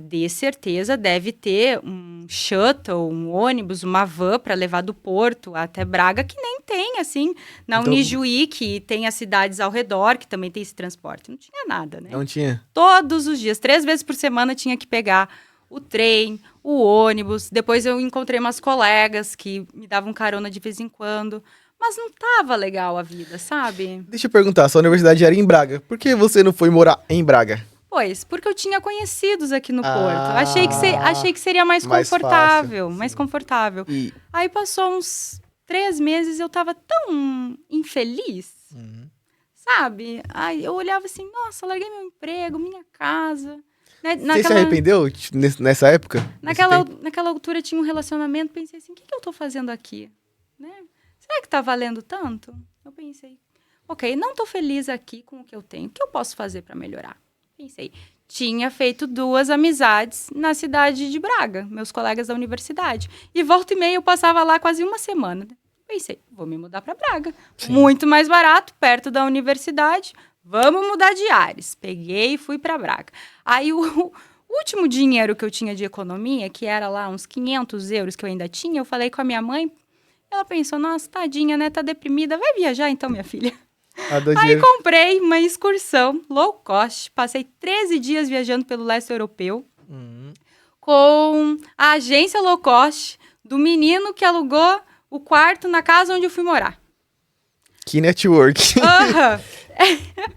De certeza deve ter um shuttle, um ônibus, uma van para levar do Porto até Braga, que nem tem, assim, na Então- Unijuí, que tem as cidades ao redor, que também tem esse transporte. Não tinha nada, né? Não tinha. Todos os dias, 3 vezes por semana, tinha que pegar o trem, o ônibus. Depois eu encontrei umas colegas que me davam carona de vez em quando. Mas não tava legal a vida, sabe? Deixa eu perguntar, sua universidade era em Braga. Por que você não foi morar em Braga? Pois, porque eu tinha conhecidos aqui no Ah, Porto. Achei que seria mais mais confortável, fácil, mais sim. confortável. E Aí passou uns 3 meses e eu tava tão infeliz, sabe? Aí eu olhava assim, nossa, larguei meu emprego, minha casa. Né? você se arrependeu tipo, nessa época? Nesse tempo? Naquela altura tinha um relacionamento, pensei assim, o que eu tô fazendo aqui? Né? Será que tá valendo tanto? Eu pensei, ok, não tô feliz aqui com o que eu tenho, o que eu posso fazer para melhorar? Pensei, tinha feito 2 amizades na cidade de Braga, meus colegas da universidade. E volta e meia eu passava lá quase uma semana. Pensei, vou me mudar para Braga. Sim. Muito mais barato, perto da universidade. Vamos mudar de ares. Peguei e fui para Braga. Aí o último dinheiro que eu tinha de economia, que era lá uns 500 euros que eu ainda tinha, eu falei com a minha mãe. Ela pensou, nossa, tadinha, né? Tá deprimida. Vai viajar então, minha filha. Aí comprei uma excursão low cost. Passei 13 dias viajando pelo leste europeu. Com a agência low cost do menino que alugou o quarto na casa onde eu fui morar. Que network.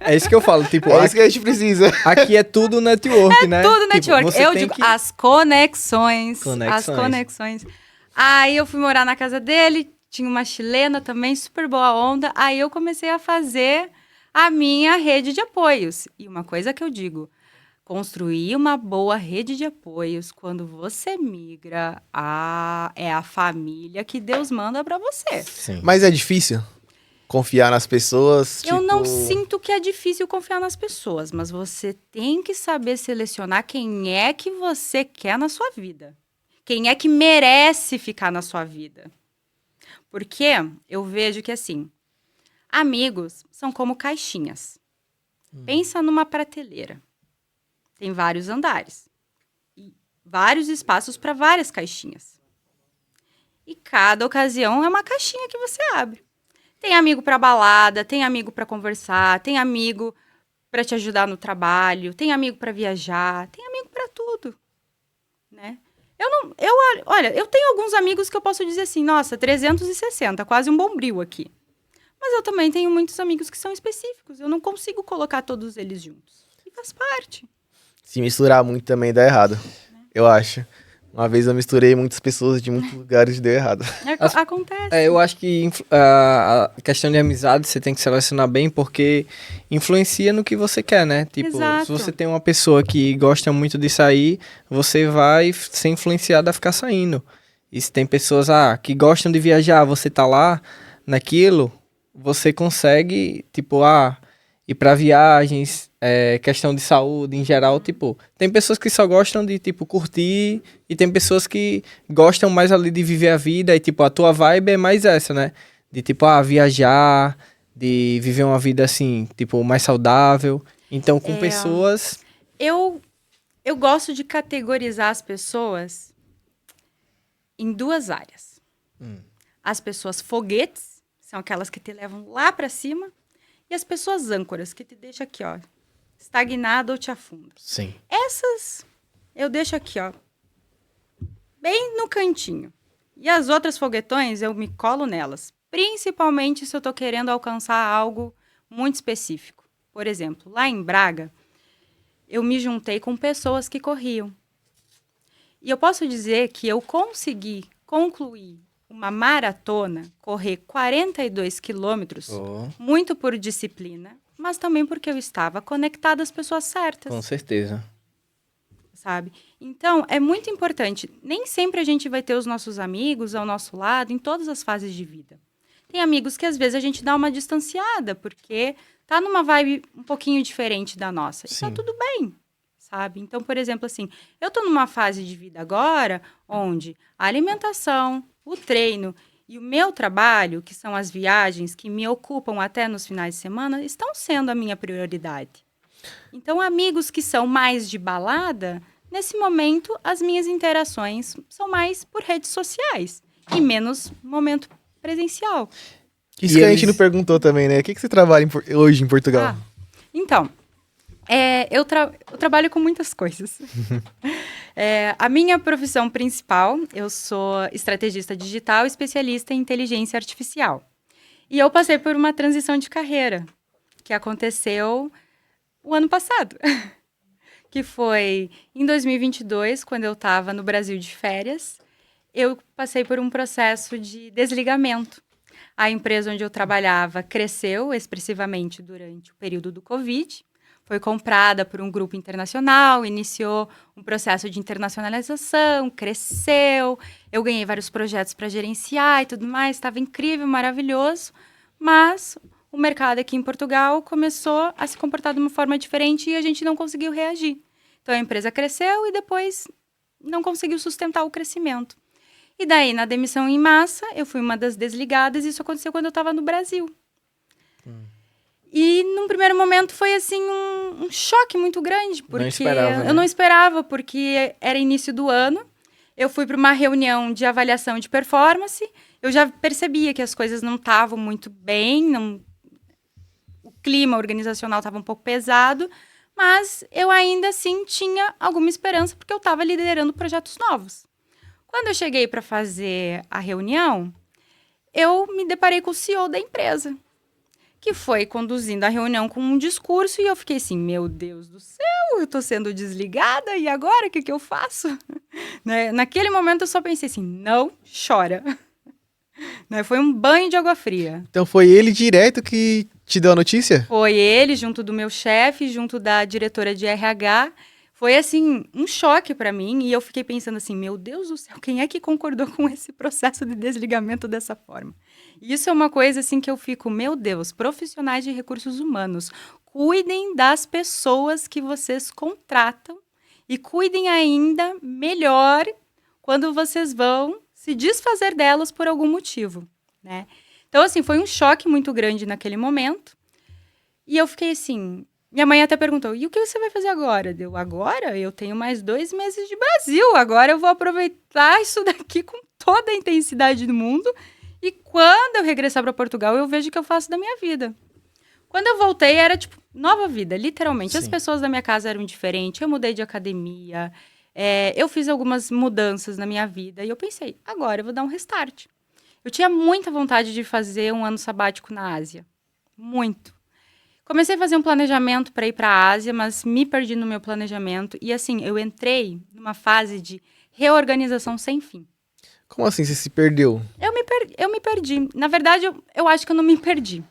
É isso que eu falo, tipo, É isso que a gente precisa. aqui é tudo network, né? Tudo Tipo, network. você Eu tem digo, que- as conexões. Conexões. As conexões. Aí eu fui morar na casa dele, tinha uma chilena também, super boa onda. Aí eu comecei a fazer a minha rede de apoios. E uma coisa que eu digo, construir uma boa rede de apoios quando você migra, é a família que Deus manda pra você. Sim. Mas é difícil confiar nas pessoas. Eu não tipo, sinto que é difícil confiar nas pessoas, mas você tem que saber selecionar quem é que você quer na sua vida. Quem é que merece ficar na sua vida. Porque eu vejo que, assim, amigos são como caixinhas. Pensa numa prateleira. Tem vários andares. E vários espaços para várias caixinhas. E cada ocasião é uma caixinha que você abre. Tem amigo para balada, tem amigo para conversar, tem amigo para te ajudar no trabalho, tem amigo para viajar, tem amigo para tudo, né? Olha, eu tenho alguns amigos que eu posso dizer assim, nossa, 360, quase um bombril aqui. Mas eu também tenho muitos amigos que são específicos, eu não consigo colocar todos eles juntos. E faz parte. Se misturar muito também dá errado, eu acho. Uma vez eu misturei muitas pessoas de muitos lugares e deu errado. Acontece. Eu acho que a questão de amizade você tem que selecionar bem porque influencia no que você quer, né? Tipo, Exato. se você tem uma pessoa que gosta muito de sair, você vai ser influenciado a ficar saindo. E se tem pessoas que gostam de viajar, você tá lá naquilo, você consegue, tipo, ir pra viagens, questão de saúde em geral, tipo, tem pessoas que só gostam de, tipo, curtir e tem pessoas que gostam mais ali de viver a vida e, tipo, a tua vibe é mais essa, né? De, tipo, viajar, de viver uma vida, assim, tipo, mais saudável. Então, com pessoas... Eu gosto de categorizar as pessoas em 2 áreas. As pessoas foguetes, são aquelas que te levam lá pra cima, e as pessoas âncoras, que te deixam aqui, ó, estagnado ou te afundam. Sim. Essas eu deixo aqui, ó, bem no cantinho. E as outras foguetões, eu me colo nelas. Principalmente se eu tô querendo alcançar algo muito específico. Por exemplo, lá em Braga, eu me juntei com pessoas que corriam. E eu posso dizer que eu consegui concluir uma maratona, correr 42 quilômetros, muito por disciplina, mas também porque eu estava conectada às pessoas certas. Com certeza. Sabe? Então, é muito importante. Nem sempre a gente vai ter os nossos amigos ao nosso lado em todas as fases de vida. Tem amigos que às vezes a gente dá uma distanciada, porque tá numa vibe um pouquinho diferente da nossa. E tá Sim. tudo bem, sabe? Então, por exemplo, assim, eu tô numa fase de vida agora onde a alimentação, o treino e o meu trabalho, que são as viagens que me ocupam até nos finais de semana, estão sendo a minha prioridade. Então, amigos que são mais de balada, nesse momento, as minhas interações são mais por redes sociais e menos momento presencial. Isso que a gente não perguntou também, né? O que você trabalha hoje em Portugal? Então, eu trabalho com muitas coisas. A minha profissão principal, eu sou estrategista digital, especialista em inteligência artificial. E eu passei por uma transição de carreira, que aconteceu o ano passado. Que foi em 2022, quando eu estava no Brasil de férias, eu passei por um processo de desligamento. A empresa onde eu trabalhava cresceu expressivamente durante o período do Covid, foi comprada por um grupo internacional, iniciou um processo de internacionalização, cresceu, eu ganhei vários projetos para gerenciar e tudo mais, estava incrível, maravilhoso, mas o mercado aqui em Portugal começou a se comportar de uma forma diferente e a gente não conseguiu reagir. Então, a empresa cresceu e depois não conseguiu sustentar o crescimento. E daí, na demissão em massa, eu fui uma das desligadas e isso aconteceu quando eu estava no Brasil. E, num primeiro momento, foi, assim, um choque muito grande. Porque Não esperava, né? eu não esperava, porque era início do ano. Eu fui para uma reunião de avaliação de performance. Eu já percebia que as coisas não estavam muito bem, o clima organizacional estava um pouco pesado, mas eu ainda assim tinha alguma esperança, porque eu estava liderando projetos novos. Quando eu cheguei para fazer a reunião, eu me deparei com o CEO da empresa, que foi conduzindo a reunião com um discurso e eu fiquei assim, meu Deus do céu, eu estou sendo desligada e agora o que eu faço? Né? Naquele momento eu só pensei assim, não chora. Né? Foi um banho de água fria. Então foi ele direto que te deu a notícia? Foi ele, junto do meu chefe, junto da diretora de RH. Foi, assim, um choque para mim. E eu fiquei pensando assim, meu Deus do céu, quem é que concordou com esse processo de desligamento dessa forma? E isso é uma coisa, assim, que eu fico, meu Deus, profissionais de recursos humanos, cuidem das pessoas que vocês contratam e cuidem ainda melhor quando vocês vão se desfazer delas por algum motivo, né? Então, assim, foi um choque muito grande naquele momento. E eu fiquei assim... Minha mãe até perguntou, e o que você vai fazer agora? Agora? Eu tenho mais 2 meses de Brasil. Agora eu vou aproveitar isso daqui com toda a intensidade do mundo. E quando eu regressar para Portugal, eu vejo o que eu faço da minha vida. Quando eu voltei, era, tipo, nova vida, literalmente. Sim. As pessoas da minha casa eram diferentes. Eu mudei de academia. Eu fiz algumas mudanças na minha vida. E eu pensei, agora eu vou dar um restart. Eu tinha muita vontade de fazer um ano sabático na Ásia. Muito. Comecei a fazer um planejamento para ir para a Ásia, mas me perdi no meu planejamento. E, assim, eu entrei numa fase de reorganização sem fim. Como assim você se perdeu? Eu me perdi. Na verdade, eu acho que eu não me perdi.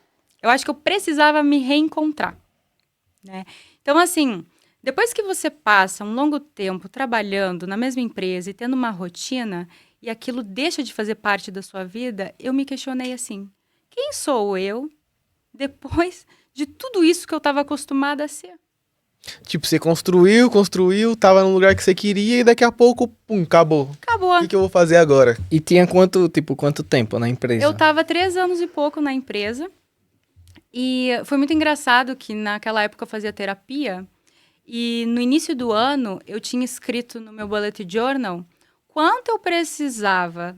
Eu acho que eu precisava me reencontrar, né? Então, assim, depois que você passa um longo tempo trabalhando na mesma empresa e tendo uma rotina, e aquilo deixa de fazer parte da sua vida, eu me questionei assim, quem sou eu depois de tudo isso que eu estava acostumada a ser? Tipo, você construiu, tava no lugar que você queria e daqui a pouco, pum, acabou. Acabou. O que eu vou fazer agora? E tinha quanto tempo na empresa? Eu estava 3 anos e pouco na empresa. E foi muito engraçado que naquela época eu fazia terapia. E no início do ano, eu tinha escrito no meu bullet journal quanto eu precisava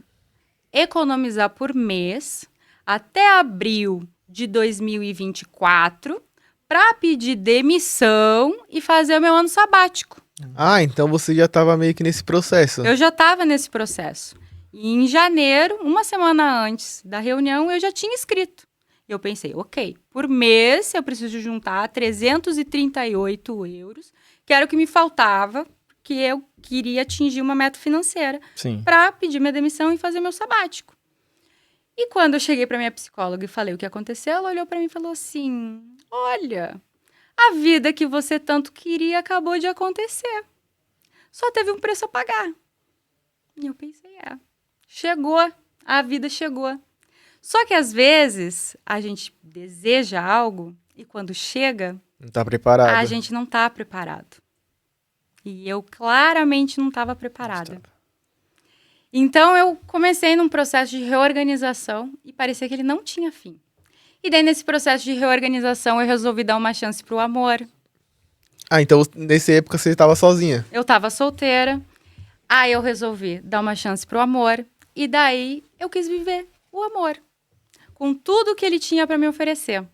economizar por mês até abril de 2024 para pedir demissão e fazer o meu ano sabático. Ah, então você já tava meio que nesse processo. Eu já estava nesse processo. E em janeiro, uma semana antes da reunião, eu já tinha escrito. Eu pensei, ok, por mês eu preciso juntar 338 euros, que era o que me faltava, que eu queria atingir uma meta financeira para pedir minha demissão e fazer meu sabático. E quando eu cheguei para minha psicóloga e falei o que aconteceu, ela olhou para mim e falou assim, olha, a vida que você tanto queria acabou de acontecer. Só teve um preço a pagar. E eu pensei, chegou, a vida chegou. Só que às vezes a gente deseja algo e quando chega, Não tá preparado. a gente não tá preparado. E eu claramente não estava preparada. Então eu comecei num processo de reorganização e parecia que ele não tinha fim. E daí nesse processo de reorganização eu resolvi dar uma chance pro amor. Ah, então nessa época você estava sozinha. Eu estava solteira. Aí eu resolvi dar uma chance pro amor. E daí eu quis viver o amor. Com tudo que ele tinha para me oferecer.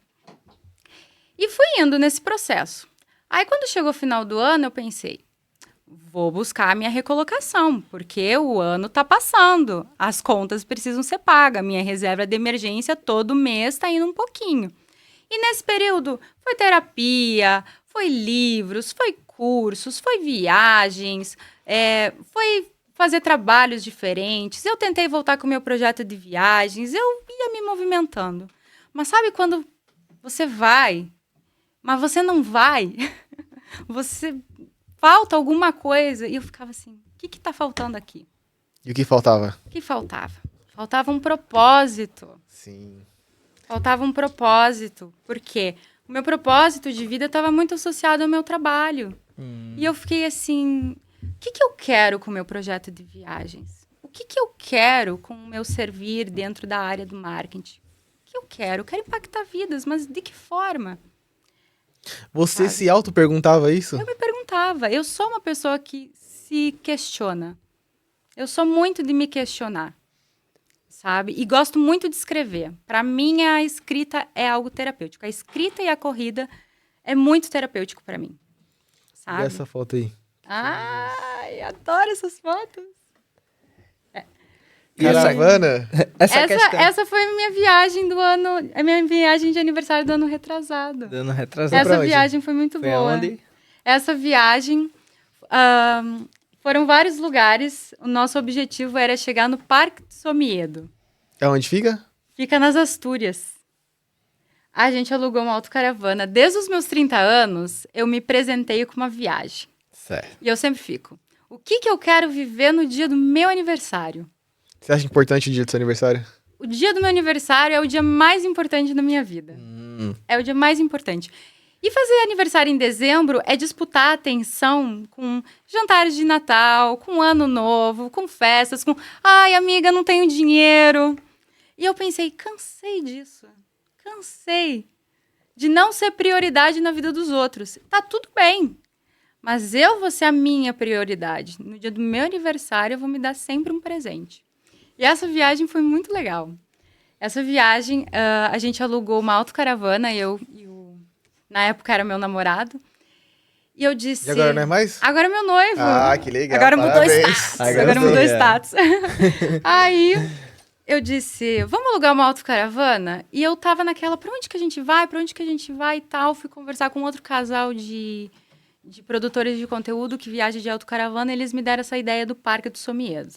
E fui indo nesse processo. Aí, quando chegou o final do ano, eu pensei, vou buscar a minha recolocação, porque o ano tá passando, as contas precisam ser pagas, minha reserva de emergência todo mês tá indo um pouquinho. E nesse período, foi terapia, foi livros, foi cursos, foi viagens, foi fazer trabalhos diferentes. Eu tentei voltar com o meu projeto de viagens, eu ia me movimentando. Mas sabe quando você vai, mas você não vai? Você falta alguma coisa. E eu ficava assim, o que está faltando aqui? E o que faltava? O que faltava? Faltava um propósito. Sim. Faltava um propósito. Por quê? O meu propósito de vida estava muito associado ao meu trabalho. E eu fiquei assim, o que eu quero com o meu projeto de viagens? O que eu quero com o meu servir dentro da área do marketing? O que eu quero? Eu quero impactar vidas, mas de que forma? Você Sabe? se auto-perguntava isso? Eu me perguntava. Eu sou uma pessoa que se questiona. Eu sou muito de me questionar, sabe? E gosto muito de escrever. Para mim, a escrita é algo terapêutico. A escrita e a corrida é muito terapêutico para mim, sabe? E essa foto aí. Ai, adoro essas fotos. Caravana? Essa foi a minha viagem do ano, a minha viagem de aniversário do ano retrasado. Dando retrasado. Essa onde? viagem foi muito Foi boa. aonde? Essa viagem foram vários lugares. O nosso objetivo era chegar no Parque do Somiedo. É onde fica? Fica nas Astúrias. A gente alugou uma autocaravana. Desde os meus 30 anos, eu me presenteio com uma viagem. Certo. E eu sempre fico. O que eu quero viver no dia do meu aniversário? Você acha importante o dia do seu aniversário? O dia do meu aniversário é o dia mais importante da minha vida. É o dia mais importante. E fazer aniversário em dezembro é disputar a atenção com jantares de Natal, com Ano Novo, com festas, com... Ai, amiga, não tenho dinheiro. E eu pensei, cansei disso. Cansei de não ser prioridade na vida dos outros. Tá tudo bem, mas eu vou ser a minha prioridade. No dia do meu aniversário, eu vou me dar sempre um presente. E essa viagem foi muito legal. Essa viagem, a gente alugou uma autocaravana, na época era meu namorado. E eu disse... E agora não é mais? Agora é meu noivo. Ah, que legal. Agora mudou o Parabéns. status. Agora Agora mudou o sim, status. Aí eu disse, vamos alugar uma autocaravana? E eu tava naquela, pra onde que a gente vai? Pra onde que a gente vai e tal? Fui conversar com outro casal de produtores de conteúdo que viaja de autocaravana. E eles me deram essa ideia do Parque do Somiedo.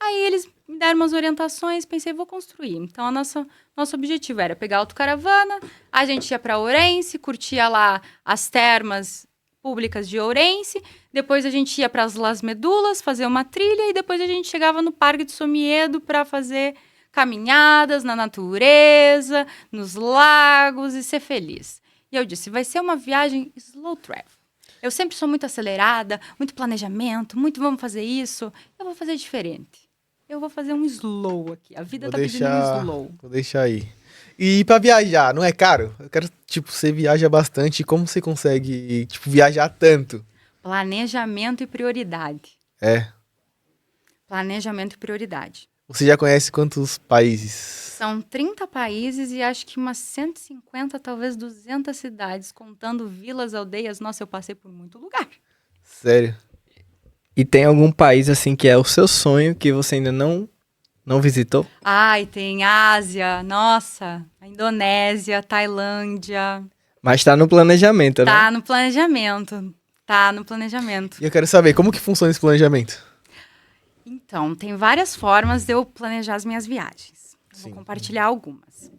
Aí eles me deram umas orientações, pensei, vou construir. Então, nosso objetivo era pegar a autocaravana, a gente ia para Ourense, curtia lá as termas públicas de Ourense, depois a gente ia para as Las Medulas, fazer uma trilha, e depois a gente chegava no Parque do Somiedo para fazer caminhadas na natureza, nos lagos e ser feliz. E eu disse, vai ser uma viagem slow travel. Eu sempre sou muito acelerada, muito planejamento, muito vamos fazer isso. Eu vou fazer diferente. Eu vou fazer um slow aqui. A vida tá pedindo um slow. Vou deixar aí. E pra viajar, não é caro? Eu quero, você viaja bastante. Como você consegue, viajar tanto? Planejamento e prioridade. É. Planejamento e prioridade. Você já conhece quantos países? São 30 países e acho que umas 150, talvez 200 cidades, contando vilas, aldeias. Nossa, eu passei por muito lugar. Sério? E tem algum país, assim, que é o seu sonho que você ainda não visitou? Ai, tem Ásia, nossa, a Indonésia, Tailândia. Mas tá no planejamento, né? Tá no planejamento. Tá no planejamento. E eu quero saber, como que funciona esse planejamento? Então, tem várias formas de eu planejar as minhas viagens. Vou compartilhar algumas.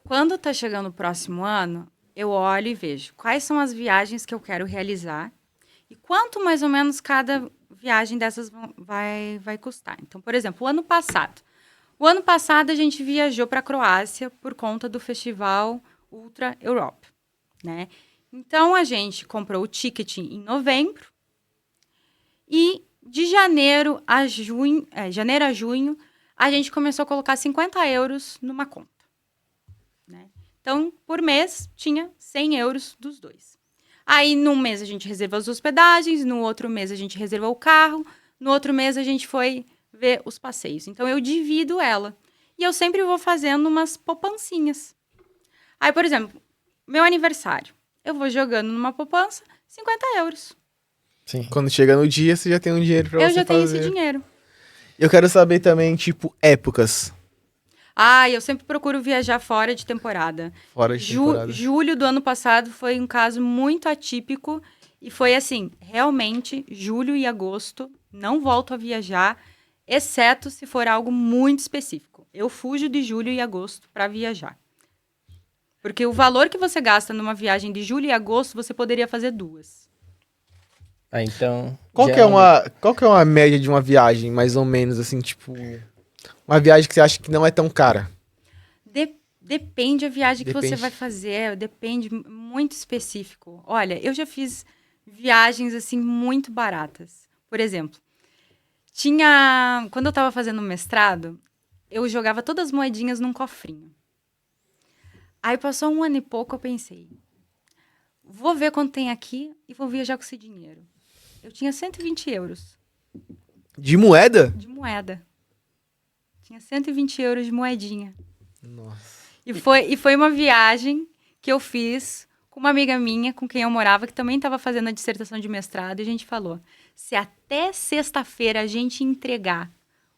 Quando tá chegando o próximo ano, eu olho e vejo quais são as viagens que eu quero realizar e quanto mais ou menos cada viagem dessas vai custar. Então, por exemplo, o ano passado a gente viajou para a Croácia por conta do festival Ultra Europe, né? Então, a gente comprou o ticket em novembro e de janeiro a junho, a gente começou a colocar 50 euros numa conta, né? Então, por mês, tinha 100 euros dos dois. Aí, num mês, a gente reservou as hospedagens, no outro mês, a gente reservou o carro, no outro mês, a gente foi ver os passeios. Então, eu divido ela. E eu sempre vou fazendo umas poupancinhas. Aí, por exemplo, meu aniversário. Eu vou jogando numa poupança 50 euros. Sim. Quando chega no dia, você já tem um dinheiro pra você fazer. Eu já tenho esse dinheiro. Eu quero saber também, épocas. Eu sempre procuro viajar fora de temporada. Fora de temporada. Julho do ano passado foi um caso muito atípico. E foi assim, realmente, julho e agosto, não volto a viajar, exceto se for algo muito específico. Eu fujo de julho e agosto para viajar. Porque o valor que você gasta numa viagem de julho e agosto, você poderia fazer 2. Então... Qual que é uma média de uma viagem, mais ou menos, assim, uma viagem que você acha que não é tão cara? Depende da viagem que você Depende. vai fazer, depende muito específico. Olha, eu já fiz viagens, assim, muito baratas. Por exemplo, quando eu estava fazendo mestrado, eu jogava todas as moedinhas num cofrinho. Aí passou 1 ano e pouco, eu pensei, vou ver quanto tem aqui e vou viajar com esse dinheiro. Eu tinha 120 euros De moeda? de moeda. Tinha 120 euros de moedinha. Nossa. E foi uma viagem que eu fiz com uma amiga minha, com quem eu morava, que também estava fazendo a dissertação de mestrado, e a gente falou, se até sexta-feira a gente entregar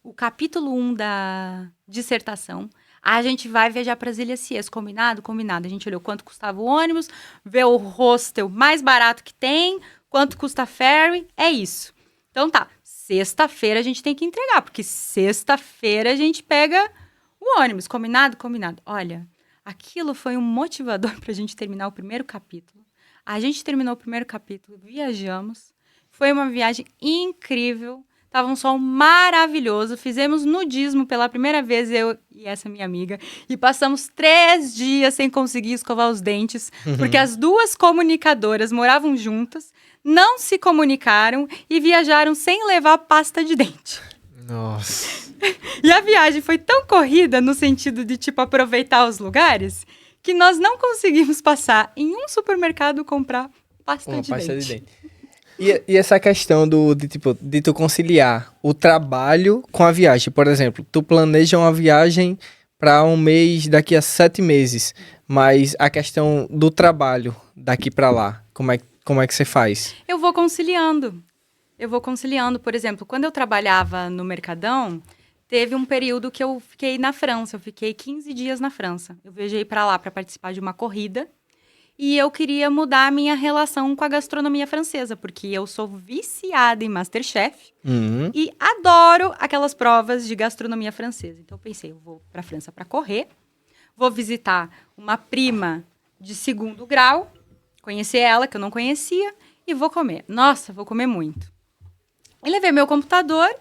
o capítulo 1 da dissertação, a gente vai viajar para as Ilhas Cíes. Combinado? Combinado. A gente olhou quanto custava o ônibus, vê o hostel mais barato que tem, quanto custa a ferry, é isso. Então tá, sexta-feira a gente tem que entregar, porque sexta-feira a gente pega o ônibus. Combinado? Combinado. Olha, aquilo foi um motivador para a gente terminar o primeiro capítulo. A gente terminou o primeiro capítulo, viajamos. Foi uma viagem incrível. Tava um sol maravilhoso. Fizemos nudismo pela primeira vez, eu e essa minha amiga. E passamos 3 dias sem conseguir escovar os dentes, porque as 2 comunicadoras moravam juntas, não se comunicaram e viajaram sem levar pasta de dente. Nossa. E a viagem foi tão corrida no sentido de, tipo, aproveitar os lugares, que nós não conseguimos passar em um supermercado comprar pasta Uma de pasta dente. de dente. E essa questão de tu conciliar o trabalho com a viagem. Por exemplo, tu planeja uma viagem para um mês daqui a 7 meses, mas a questão do trabalho daqui para lá, como é que você faz? Eu vou conciliando. Por exemplo, quando eu trabalhava no Mercadão, teve um período que eu fiquei na França. Eu fiquei 15 dias na França. Eu viajei para lá para participar de uma corrida. E eu queria mudar a minha relação com a gastronomia francesa, porque eu sou viciada em MasterChef e adoro aquelas provas de gastronomia francesa. Então eu pensei, eu vou para a França para correr, vou visitar uma prima de 2º grau, conhecer ela, que eu não conhecia, e vou comer. Nossa, vou comer muito. E levei meu computador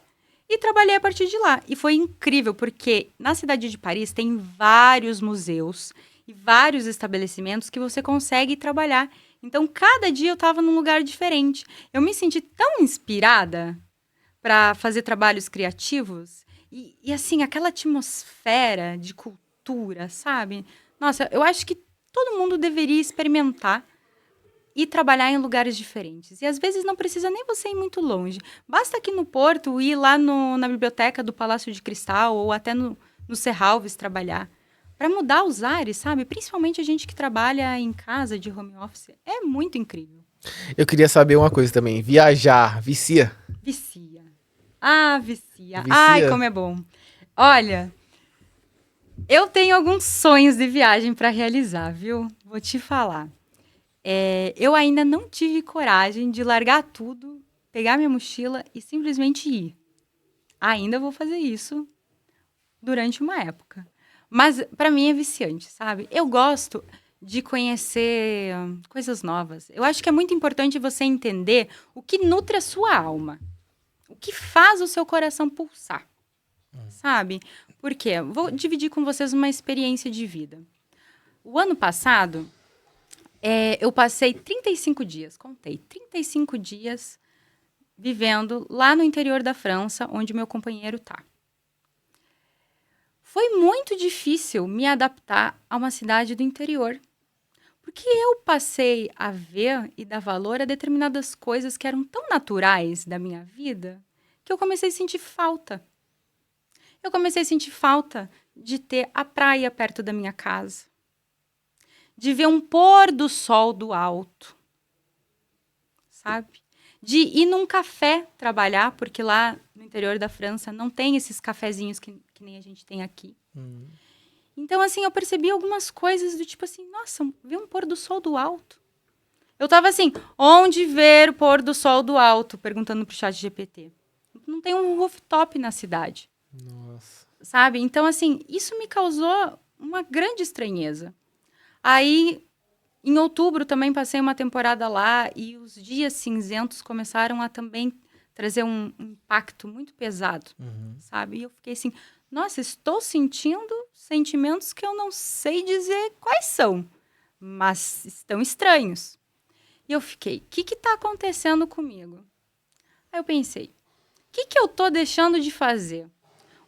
e trabalhei a partir de lá. E foi incrível, porque na cidade de Paris tem vários museus e vários estabelecimentos que você consegue trabalhar. Então, cada dia eu estava num lugar diferente. Eu me senti tão inspirada para fazer trabalhos criativos. E, assim, aquela atmosfera de cultura, sabe? Nossa, eu acho que todo mundo deveria experimentar e trabalhar em lugares diferentes. E, às vezes, não precisa nem você ir muito longe. Basta aqui no Porto ir lá na biblioteca do Palácio de Cristal ou até no Serralves trabalhar. Para mudar os ares, sabe? Principalmente a gente que trabalha em casa de home office. É muito incrível. Eu queria saber uma coisa também. Viajar, vicia? Vicia. Ah, vicia. Vicia? Ai, como é bom. Olha, eu tenho alguns sonhos de viagem para realizar, viu? Vou te falar. Eu ainda não tive coragem de largar tudo, pegar minha mochila e simplesmente ir. Ainda vou fazer isso durante uma época. Mas, para mim, é viciante, sabe? Eu gosto de conhecer coisas novas. Eu acho que é muito importante você entender o que nutre a sua alma. O que faz o seu coração pulsar, sabe? Por quê? Vou dividir com vocês uma experiência de vida. O ano passado, eu passei 35 dias, contei, 35 dias vivendo lá no interior da França, onde meu companheiro está. Foi muito difícil me adaptar a uma cidade do interior, porque eu passei a ver e dar valor a determinadas coisas que eram tão naturais da minha vida que eu comecei a sentir falta. Eu comecei a sentir falta de ter a praia perto da minha casa, de ver um pôr do sol do alto, sabe? De ir num café trabalhar, porque lá no interior da França não tem esses cafezinhos que nem a gente tem aqui. Então, assim, eu percebi algumas coisas do tipo assim, nossa, ver um pôr do sol do alto. Eu tava assim, onde ver o pôr do sol do alto? Perguntando pro chat GPT. Não tem um rooftop na cidade. Nossa. Sabe? Então, assim, isso me causou uma grande estranheza. Aí, em outubro, também passei uma temporada lá e os dias cinzentos começaram a também trazer um impacto muito pesado, sabe? E eu fiquei assim, nossa, estou sentindo sentimentos que eu não sei dizer quais são, mas estão estranhos. E eu fiquei, o que está acontecendo comigo? Aí eu pensei, o que eu estou deixando de fazer?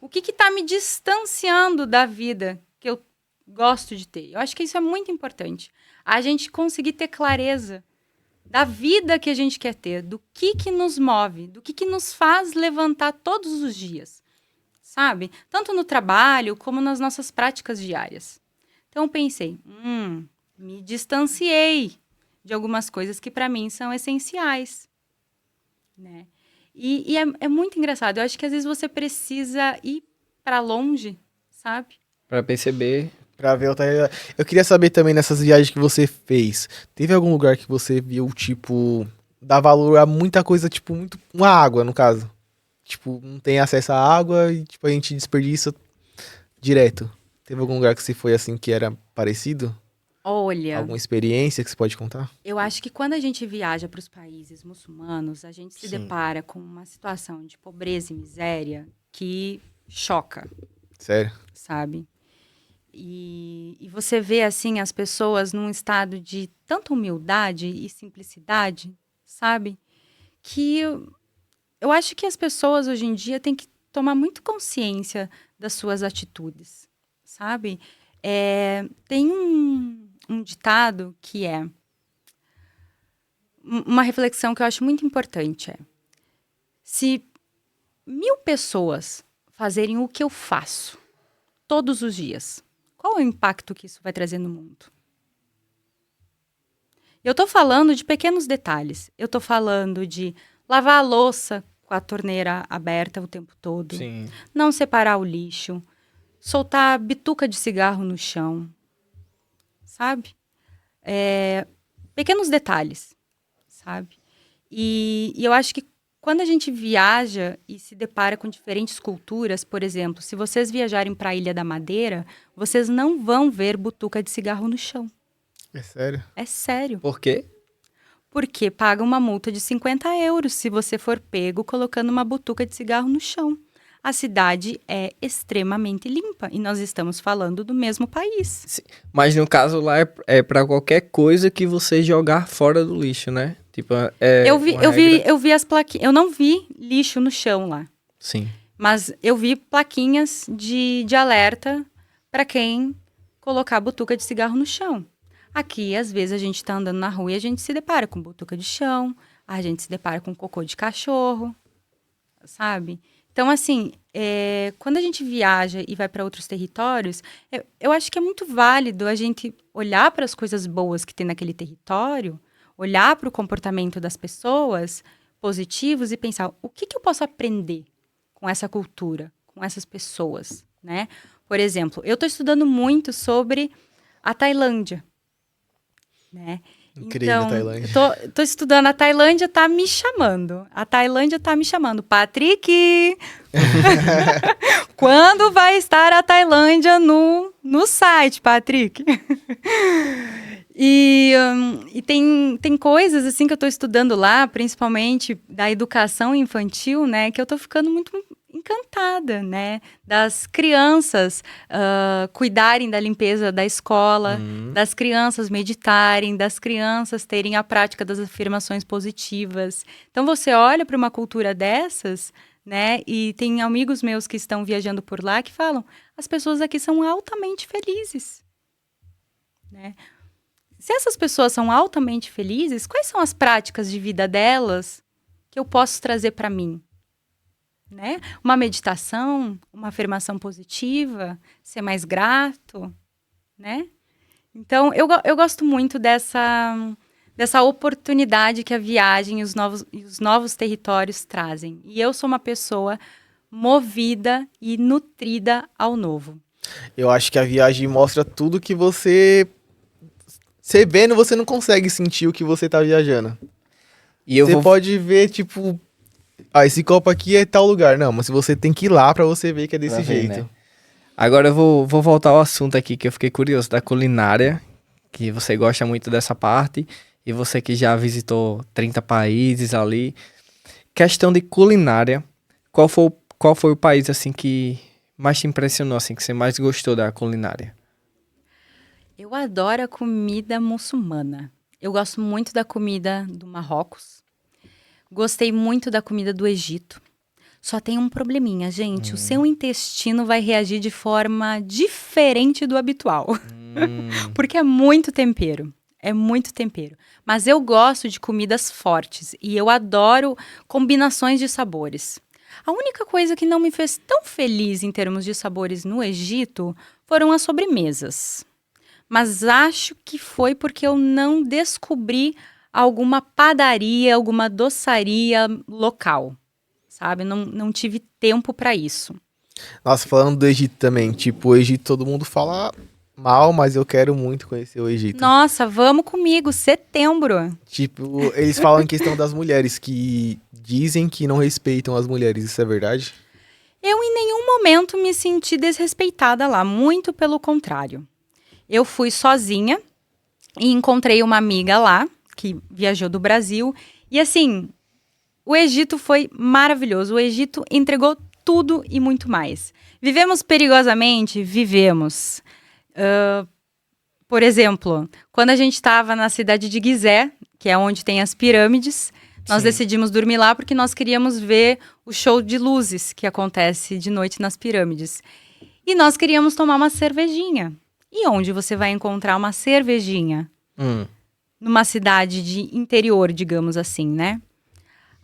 O que está me distanciando da vida que eu gosto de ter? Eu acho que isso é muito importante. A gente conseguir ter clareza da vida que a gente quer ter, do que nos move, do que nos faz levantar todos os dias, sabe? Tanto no trabalho como nas nossas práticas diárias. Então eu pensei, me distanciei de algumas coisas que para mim são essenciais, né? E é muito engraçado. Eu acho que às vezes você precisa ir para longe, sabe? Pra perceber. Pra ver outra realidade. Eu queria saber também, nessas viagens que você fez, teve algum lugar que você viu, tipo, dá valor a muita coisa, tipo, muito. Uma água, no caso. Tipo, não tem acesso à água e, tipo, a gente desperdiça direto. Teve algum lugar que você foi assim que era parecido? Olha, Alguma experiência que você pode contar? eu acho que quando a gente viaja para os países muçulmanos, a gente se Sim. depara com uma situação de pobreza e miséria que choca, Sério? sabe? E você vê, assim, as pessoas num estado de tanta humildade e simplicidade, sabe? Que eu acho que as pessoas hoje em dia têm que tomar muito consciência das suas atitudes, sabe? Tem um ditado que é uma reflexão que eu acho muito importante. Se 1000 pessoas fazerem o que eu faço todos os dias, qual é o impacto que isso vai trazer no mundo? Eu estou falando de pequenos detalhes. Eu estou falando de lavar a louça com a torneira aberta o tempo todo. Sim. Não separar o lixo. Soltar bituca de cigarro no chão. Sabe? Pequenos detalhes. Sabe? E eu acho que quando a gente viaja e se depara com diferentes culturas, por exemplo, se vocês viajarem para a Ilha da Madeira, vocês não vão ver butuca de cigarro no chão. É sério? É sério. Por quê? Porque paga uma multa de 50 euros se você for pego colocando uma butuca de cigarro no chão. A cidade é extremamente limpa e nós estamos falando do mesmo país. Mas no caso lá é pra qualquer coisa que você jogar fora do lixo, né? Tipo, Eu vi as plaquinhas. Eu não vi lixo no chão lá, Sim. mas eu vi plaquinhas de alerta para quem colocar butuca de cigarro no chão. Aqui, às vezes, a gente está andando na rua e a gente se depara com butuca de chão, a gente se depara com cocô de cachorro, sabe? Então, assim, quando a gente viaja e vai para outros territórios, eu acho que é muito válido a gente olhar para as coisas boas que tem naquele território, olhar para o comportamento das pessoas positivos e pensar o que eu posso aprender com essa cultura, com essas pessoas, né? Por exemplo, eu estou estudando muito sobre a Tailândia, né? Incrível, então, a Tailândia. Eu tô estudando, a Tailândia tá me chamando. A Tailândia tá me chamando. Patrick! Quando vai estar a Tailândia no site, Patrick? E tem coisas assim que eu tô estudando lá, principalmente da educação infantil, né? Que eu tô ficando muito encantada, né? Das crianças cuidarem da limpeza da escola, das crianças meditarem, das crianças terem a prática das afirmações positivas. Então, você olha para uma cultura dessas, né? E tem amigos meus que estão viajando por lá que falam, as pessoas aqui são altamente felizes, né? Se essas pessoas são altamente felizes, quais são as práticas de vida delas que eu posso trazer para mim? Né? Uma meditação, uma afirmação positiva, ser mais grato, né? Então, eu gosto muito dessa oportunidade que a viagem e os novos territórios trazem. E eu sou uma pessoa movida e nutrida ao novo. Eu acho que a viagem mostra tudo que você vendo, você não consegue sentir o que você tá viajando. E eu você pode ver, tipo, esse copo aqui é tal lugar. Não, mas você tem que ir lá pra você ver que é desse jeito. Né? Agora eu vou voltar ao assunto aqui, que eu fiquei curioso, da culinária, que você gosta muito dessa parte, e você que já visitou 30 países ali. Questão de culinária, qual foi o país, assim, que mais te impressionou, assim, que você mais gostou da culinária? Eu adoro a comida muçulmana. Eu gosto muito da comida do Marrocos. Gostei muito da comida do Egito. Só tem um probleminha, gente. O seu intestino vai reagir de forma diferente do habitual. Porque é muito tempero. É muito tempero. Mas eu gosto de comidas fortes. E eu adoro combinações de sabores. A única coisa que não me fez tão feliz em termos de sabores no Egito foram as sobremesas. Mas acho que foi porque eu não descobri alguma padaria, alguma doçaria local. Sabe? Não tive tempo para isso. Nossa, falando do Egito também, tipo, o Egito todo mundo fala mal, mas eu quero muito conhecer o Egito. Nossa, vamos comigo, setembro. Tipo, eles falam em questão das mulheres, que dizem que não respeitam as mulheres, isso é verdade? Eu em nenhum momento me senti desrespeitada lá, muito pelo contrário. Eu fui sozinha e encontrei uma amiga lá, que viajou do Brasil, e assim, o Egito foi maravilhoso. O Egito entregou tudo e muito mais. Vivemos perigosamente? Vivemos. Por exemplo, quando a gente estava na cidade de Gizé, que é onde tem as pirâmides, nós decidimos dormir lá porque nós queríamos ver o show de luzes que acontece de noite nas pirâmides. E nós queríamos tomar uma cervejinha. E onde você vai encontrar uma cervejinha? Numa cidade de interior, digamos assim, né?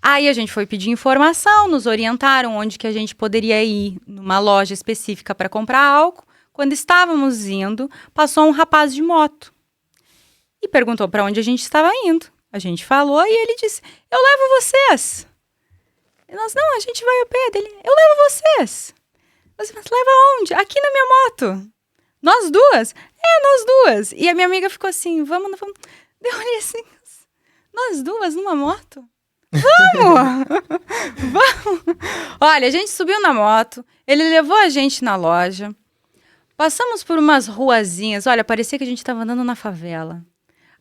Aí a gente foi pedir informação, nos orientaram onde que a gente poderia ir numa loja específica para comprar álcool. Quando estávamos indo, passou um rapaz de moto e perguntou para onde a gente estava indo. A gente falou e ele disse, eu levo vocês. E nós, não, a gente vai a pé dele. Eu levo vocês. Mas leva onde? Aqui na minha moto. Nós duas? É, nós duas. E a minha amiga ficou assim, vamos. Eu olhei assim, nós duas numa moto? Vamos! Vamos! Olha, a gente subiu na moto, ele levou a gente na loja, passamos por umas ruazinhas, olha, parecia que a gente estava andando na favela.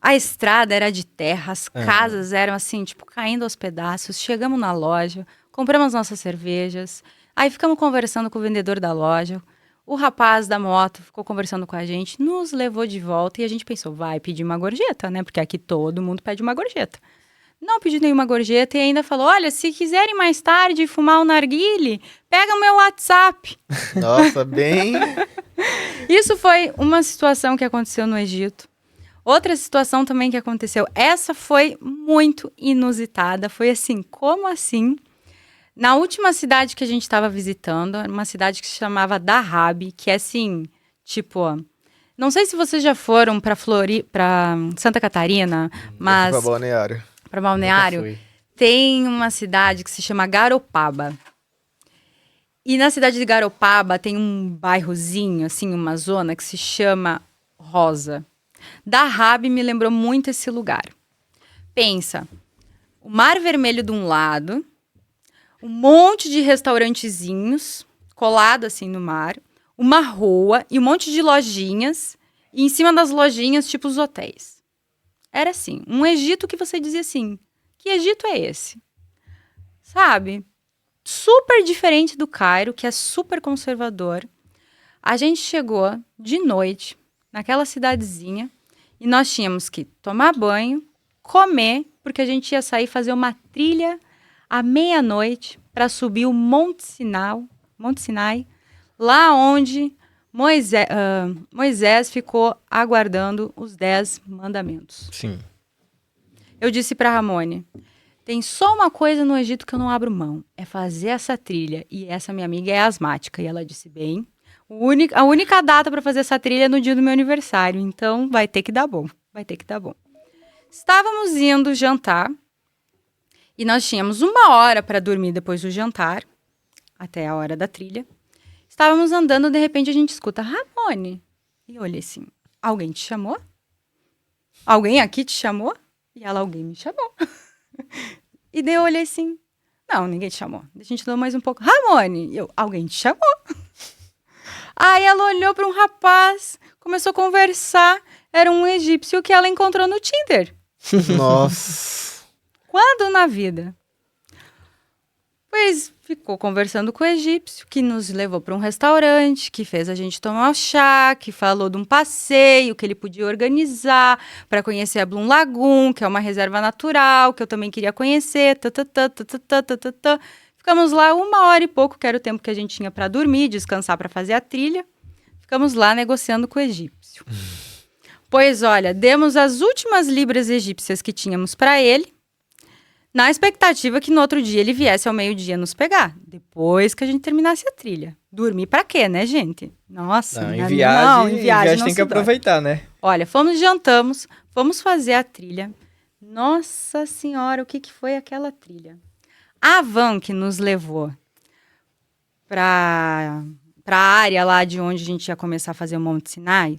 A estrada era de terra, as casas eram assim, tipo, caindo aos pedaços. Chegamos na loja, compramos nossas cervejas, aí ficamos conversando com o vendedor da loja. O rapaz da moto ficou conversando com a gente, nos levou de volta e a gente pensou, vai pedir uma gorjeta, né? Porque aqui todo mundo pede uma gorjeta. Não pediu nenhuma gorjeta e ainda falou, olha, se quiserem mais tarde fumar um narguile, pega o meu WhatsApp. Nossa, bem... Isso foi uma situação que aconteceu no Egito. Outra situação também que aconteceu, essa foi muito inusitada, foi assim, como assim? Na última cidade que a gente estava visitando, uma cidade que se chamava Dahab, que é assim, tipo, não sei se vocês já foram para Santa Catarina, mas Pra Balneário. para Balneário, tem uma cidade que se chama Garopaba. E na cidade de Garopaba tem um bairrozinho, assim, uma zona que se chama Rosa. Dahab me lembrou muito esse lugar. Pensa, o Mar Vermelho de um lado, um monte de restaurantezinhos colado assim no mar, uma rua e um monte de lojinhas, e em cima das lojinhas, tipo os hotéis. Era assim, um Egito que você dizia assim, que Egito é esse? Sabe? Super diferente do Cairo, que é super conservador. A gente chegou de noite naquela cidadezinha e nós tínhamos que tomar banho, comer, porque a gente ia sair fazer uma trilha à meia-noite para subir o Monte Sinai, lá onde Moisés ficou aguardando os 10 mandamentos. Sim. Eu disse para Ramone, tem só uma coisa no Egito que eu não abro mão, é fazer essa trilha. E essa minha amiga é asmática. E ela disse, bem, a única data para fazer essa trilha é no dia do meu aniversário, então vai ter que dar bom, vai ter que dar bom. Estávamos indo jantar e nós tínhamos 1 hora para dormir depois do jantar, até a hora da trilha. Estávamos andando, de repente a gente escuta, Ramone. E eu olhei assim, alguém te chamou? Alguém aqui te chamou? E ela, alguém me chamou. E daí eu olhei assim, não, ninguém te chamou. A gente andou mais um pouco, Ramone. E eu, alguém te chamou? Aí ela olhou para um rapaz, começou a conversar, era um egípcio que ela encontrou no Tinder. Nossa. Quando na vida? Pois ficou conversando com o egípcio, que nos levou para um restaurante, que fez a gente tomar um chá, que falou de um passeio que ele podia organizar para conhecer a Bloom Lagoon, que é uma reserva natural, que eu também queria conhecer. Ficamos lá 1 hora e pouco, que era o tempo que a gente tinha para dormir, descansar para fazer a trilha. Ficamos lá negociando com o egípcio. Pois olha, demos as últimas libras egípcias que tínhamos para ele, na expectativa que no outro dia ele viesse ao meio-dia nos pegar, depois que a gente terminasse a trilha. Dormir pra quê, né, gente? Nossa, Não, em viagem não tem que se dorme. aproveitar, né? Olha, jantamos, fomos fazer a trilha. Nossa Senhora, o que foi aquela trilha? A van que nos levou pra área lá de onde a gente ia começar a fazer o Monte Sinai,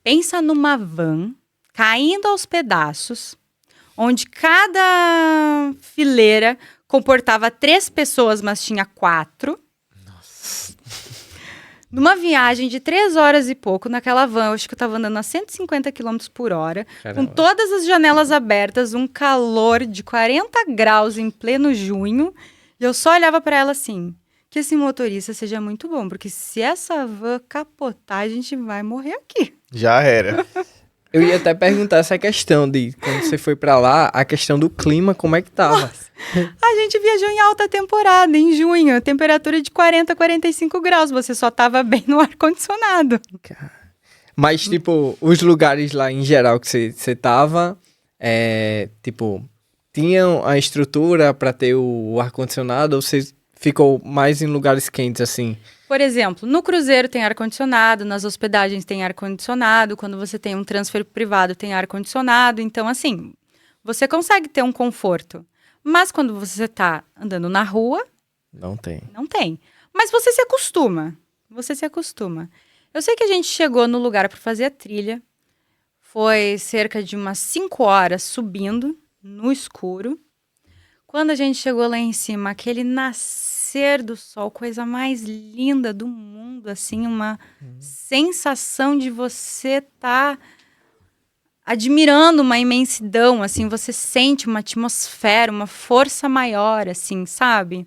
pensa numa van caindo aos pedaços, onde cada fileira comportava 3 pessoas, mas tinha 4. Nossa. Numa viagem de 3 horas e pouco, naquela van, eu acho que eu estava andando a 150 km por hora, Caramba. com todas as janelas abertas, um calor de 40 graus em pleno junho, e eu só olhava para ela assim, que esse motorista seja muito bom, porque se essa van capotar, a gente vai morrer aqui. Já era. Eu ia até perguntar essa questão de quando você foi pra lá, a questão do clima, como é que tava? A gente viajou em alta temporada, em junho, temperatura de 40, 45 graus. Você só tava bem no ar-condicionado. Mas, tipo, os lugares lá em geral que você tava, tipo, tinham a estrutura pra ter o ar-condicionado ou você ficou mais em lugares quentes, assim? Por exemplo, no cruzeiro tem ar-condicionado, nas hospedagens tem ar-condicionado, quando você tem um transfer privado tem ar-condicionado. Então, assim, você consegue ter um conforto. Mas quando você tá andando na rua, Não tem. não tem. Mas você se acostuma. Você se acostuma. Eu sei que a gente chegou no lugar para fazer a trilha. Foi cerca de umas 5 horas subindo, no escuro. Quando a gente chegou lá em cima, aquele nascer do sol, coisa mais linda do mundo, assim, uma sensação de você tá admirando uma imensidão, assim, você sente uma atmosfera, uma força maior, assim, sabe?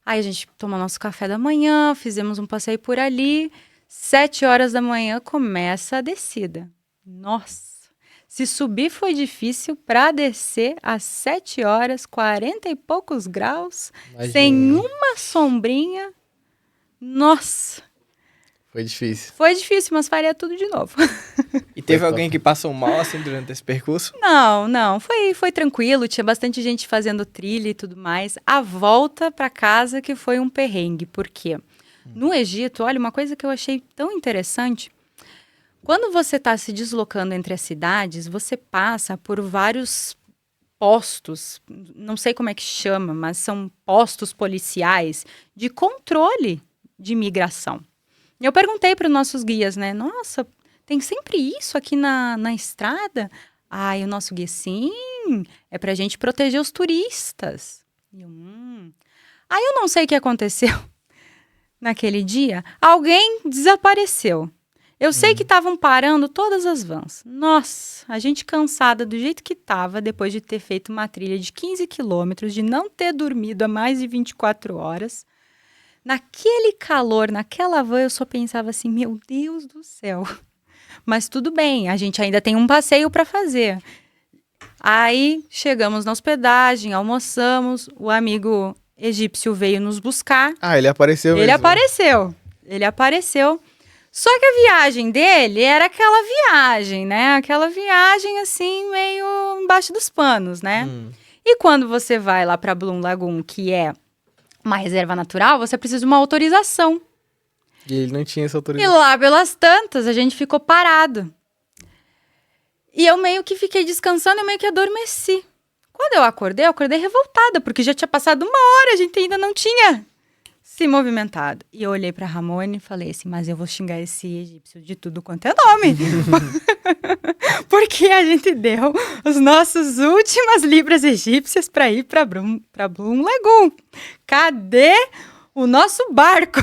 Aí a gente tomou nosso café da manhã, fizemos um passeio por ali, 7 horas da manhã começa a descida. Nossa! Se subir foi difícil, para descer às 7 horas, 40 e poucos graus, Imagina. sem uma sombrinha. Nossa! Foi difícil. Foi difícil, mas faria tudo de novo. E teve Foi alguém top. que passou mal, assim, durante esse percurso? Não. Foi tranquilo, tinha bastante gente fazendo trilha e tudo mais. A volta para casa que foi um perrengue, por quê? No Egito, olha, uma coisa que eu achei tão interessante... Quando você está se deslocando entre as cidades, você passa por vários postos, não sei como é que chama, mas são postos policiais de controle de imigração. E eu perguntei para os nossos guias, né? Nossa, tem sempre isso aqui na estrada? Ah, e o nosso guia, sim, é para a gente proteger os turistas. E eu, Aí eu não sei o que aconteceu naquele dia. Alguém desapareceu. Eu sei que estavam parando todas as vans. Nossa, a gente cansada do jeito que estava, depois de ter feito uma trilha de 15 quilômetros, de não ter dormido há mais de 24 horas. Naquele calor, naquela van, eu só pensava assim, meu Deus do céu. Mas tudo bem, a gente ainda tem um passeio para fazer. Aí chegamos na hospedagem, almoçamos, o amigo egípcio veio nos buscar. Ah, ele apareceu mesmo. Ele apareceu. Só que a viagem dele era aquela viagem, né? Aquela viagem, assim, meio embaixo dos panos, né? E quando você vai lá para Bloom Lagoon, que é uma reserva natural, você precisa de uma autorização. E ele não tinha essa E autorização. lá pelas tantas, a gente ficou parado. E eu meio que fiquei descansando, eu meio que adormeci. Quando eu acordei revoltada, porque já tinha passado 1 hora, a gente ainda não tinha se movimentado. E eu olhei pra Ramone e falei assim, mas eu vou xingar esse egípcio de tudo quanto é nome. Porque a gente deu as nossas últimas libras egípcias para ir para Bloom Lagoon. Cadê o nosso barco?